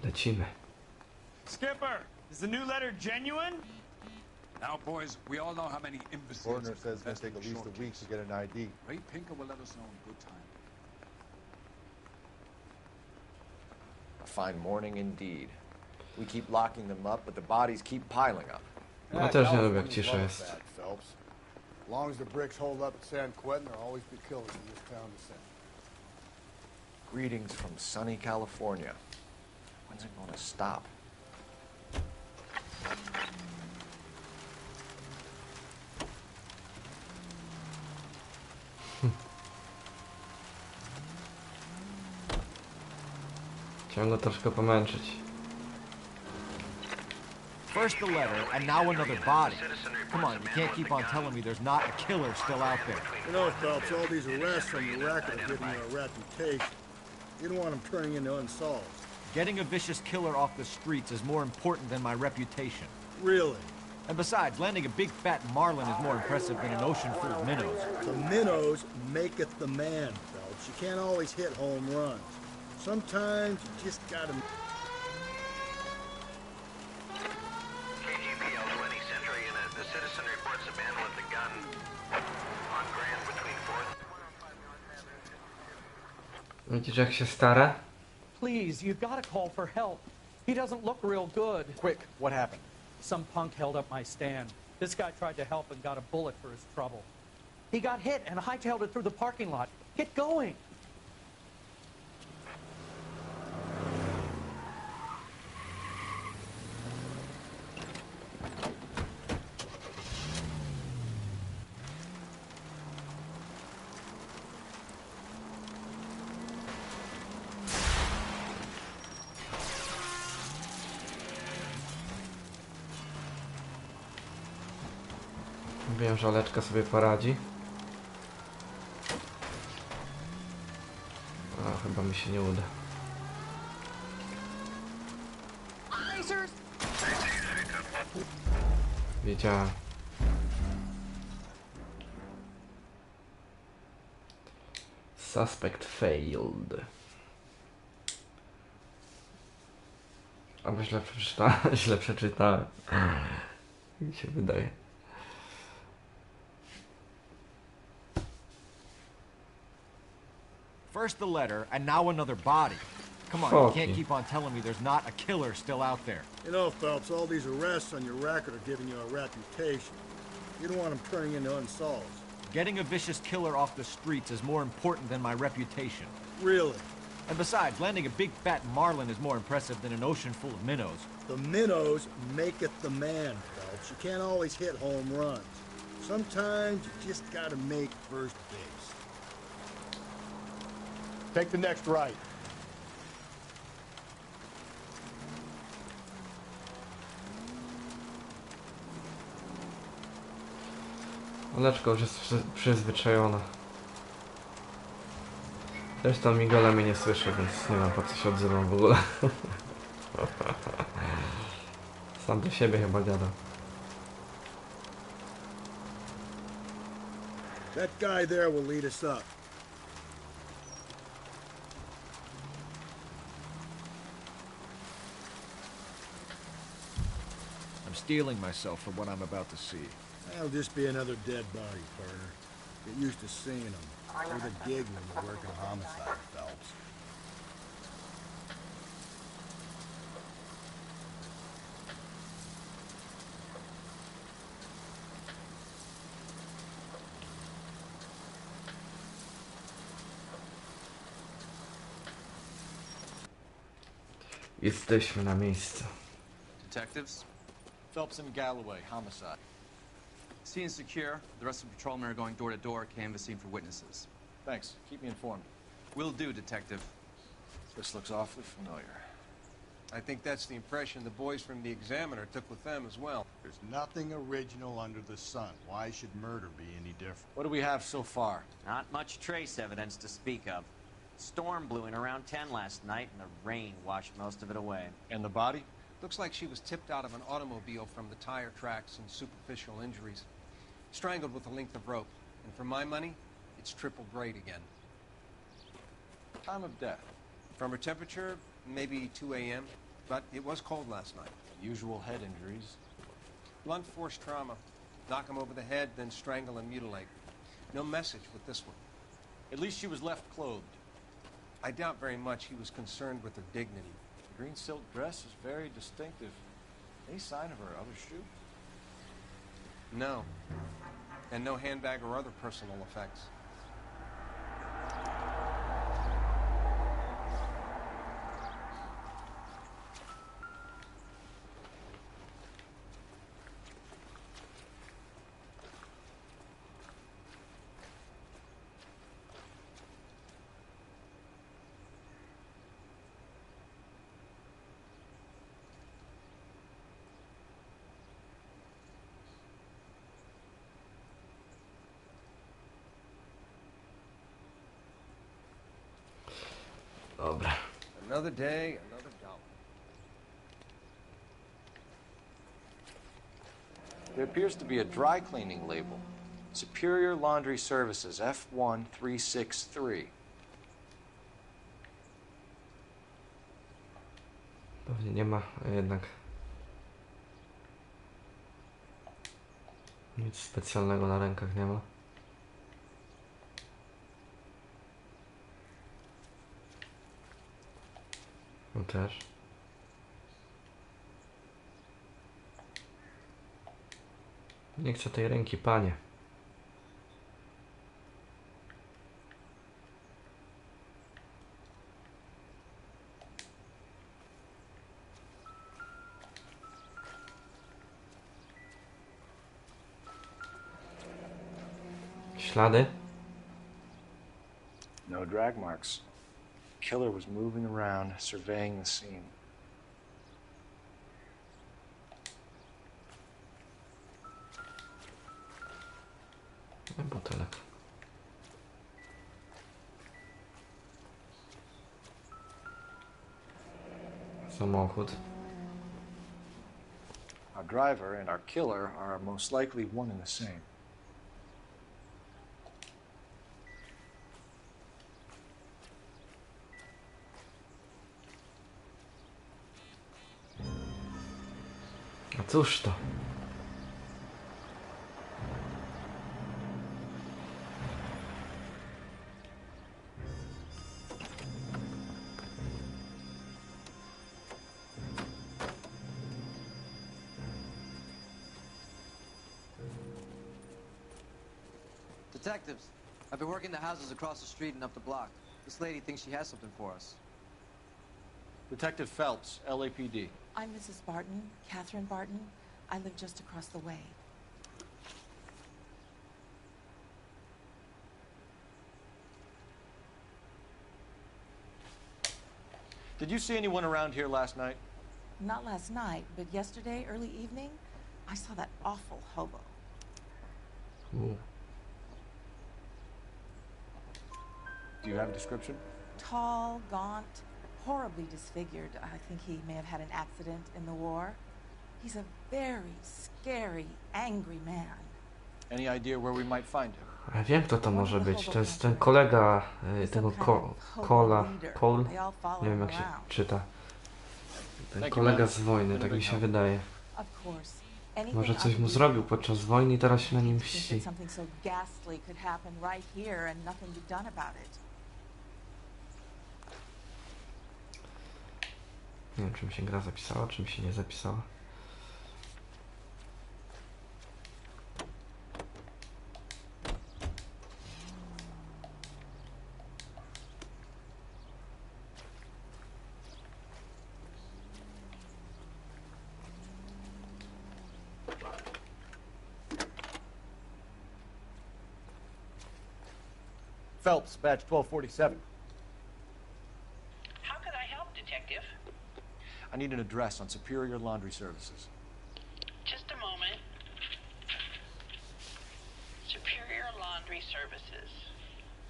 Lecimy. Skipper, is the new letter genuine? Now, boys, we all know how many imbeciles... Coroner says it's going to take at least a week to get an ID. Ray Pinker will let us know in good time. A fine morning indeed. We keep locking them up, but the bodies keep piling up. No też nie lubię, jak cisza jest. Phelps. As long as the bricks hold up at San Quentin, there'll always be killers in this town to send. Greetings from sunny California. When's it going to stop? Chciałem go troszkę pomęczyć. First the letter, and now another body. Come on, you can't keep on telling me there's not a killer still out there. You know, Phelps, all these arrests on your record are giving you a reputation. You don't want them turning into unsolved. Getting a vicious killer off the streets is more important than my reputation. Really? And besides, landing a big fat marlin is more impressive than an ocean full of minnows. The minnows maketh the man, Phelps. You can't always hit home runs. Sometimes you just gotta... Widzisz, jak się stara? Please, you gotta call for help. He doesn't look real good. Quick, what happened? Some punk held up my stand. This guy tried to help and got a bullet for his trouble. He got hit and hightailed it through the parking lot. Get going! Wiem, że Oleczka sobie poradzi. A, chyba mi się nie uda. Wiedziałem. Suspect failed. Albo źle przeczytałem. Źle przeczytałem. Mi się wydaje. First the letter, and now another body. Come on, you can't keep on telling me there's not a killer still out there. You know, Phelps, all these arrests on your record are giving you a reputation. You don't want them turning into unsolved. Getting a vicious killer off the streets is more important than my reputation. Really? And besides, landing a big fat marlin is more impressive than an ocean full of minnows. The minnows maketh the man, Phelps. You can't always hit home runs. Sometimes you just gotta make first base. Take the next right. Oleczko już jest przyzwyczajona. Zresztą Migola mnie nie słyszy, więc nie wiem, po co się odzywam w ogóle. Sam do siebie chyba gada. That guy there will lead us up. I'm steeling myself for what I'm about to see. That'll just be another dead body, partner. Get used to seeing them. They're the gig when you're working a homicide, Phelps. Jesteśmy na miejscu. Detectives? Phelps and Galloway, homicide. Scene is secure. The rest of the patrolmen are going door to door, canvassing for witnesses. Thanks. Keep me informed. Will do, Detective. This looks awfully familiar. I think that's the impression the boys from the Examiner took with them as well. There's nothing original under the sun. Why should murder be any different? What do we have so far? Not much trace evidence to speak of. Storm blew in around 10 last night, and the rain washed most of it away. And the body? Looks like she was tipped out of an automobile from the tire tracks and superficial injuries. Strangled with a length of rope. And for my money, it's triple grade again. Time of death? From her temperature, maybe 2 a.m., but it was cold last night. Usual head injuries. Blunt force trauma. Knock him over the head, then strangle and mutilate. No message with this one. At least she was left clothed. I doubt very much he was concerned with her dignity. The green silk dress is very distinctive. Any sign of her other shoe? No. And no handbag or other personal effects. Dobra. Another day, another dollar. There appears to be a dry cleaning label. Superior Laundry Services, F1363. Pewnie nie ma, a jednak nic specjalnego na rękach nie ma. No też. Nie chcę tej ręki, panie. Ślady? No drag marks. Killer was moving around, surveying the scene. Butelek. Samochód. Our driver and our killer are most likely one and the same. A cóż to? Detectives, I've been working the houses across the street and up the block. This lady thinks she has something for us. Detective Phelps, LAPD. I'm Mrs. Barton, Catherine Barton. I live just across the way. Did you see anyone around here last night? Not last night, but yesterday, early evening, I saw that awful hobo. Do you have a description? Tall, gaunt, horribly disfigured. I think he may have had an accident in the war. He's a very scary, angry man. Any idea where we might find him? Ja wiem, kto to może być. To jest ten kolega tego Cole. Nie wiem, jak się czyta. Ten kolega z wojny, tak mi się wydaje. Może coś mu zrobił podczas wojny i teraz się na nim mści. Nie wiem, czym się gra zapisała, czym się nie zapisała. Phelps, badge 1247. How could I help, Detective? I need an address on Superior Laundry Services. Just a moment. Superior Laundry Services,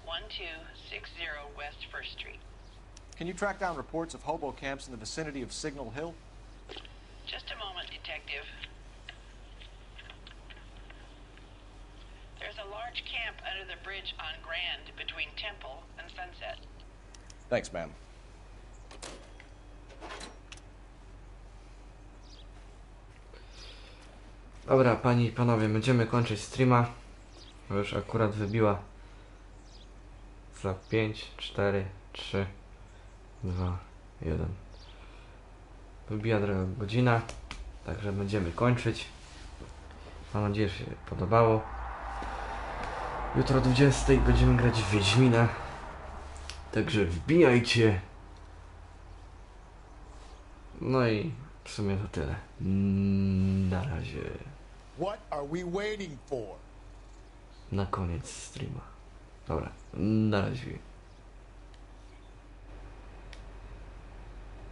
1260 West 1st Street. Can you track down reports of hobo camps in the vicinity of Signal Hill? Just a moment, Detective. There's a large camp under the bridge on Grand between Temple and Sunset. Thanks, ma'am. Dobra, panie i panowie, będziemy kończyć streama. Bo już akurat wybiła za 5, 4, 3, 2, 1. Wybija druga godzina, także będziemy kończyć. Mam nadzieję, że się podobało. Jutro o 20 będziemy grać w Wiedźmina. Także wbijajcie. No i w sumie to tyle. Na razie. What are we waiting for? Na koniec streama. Dobra, na razie.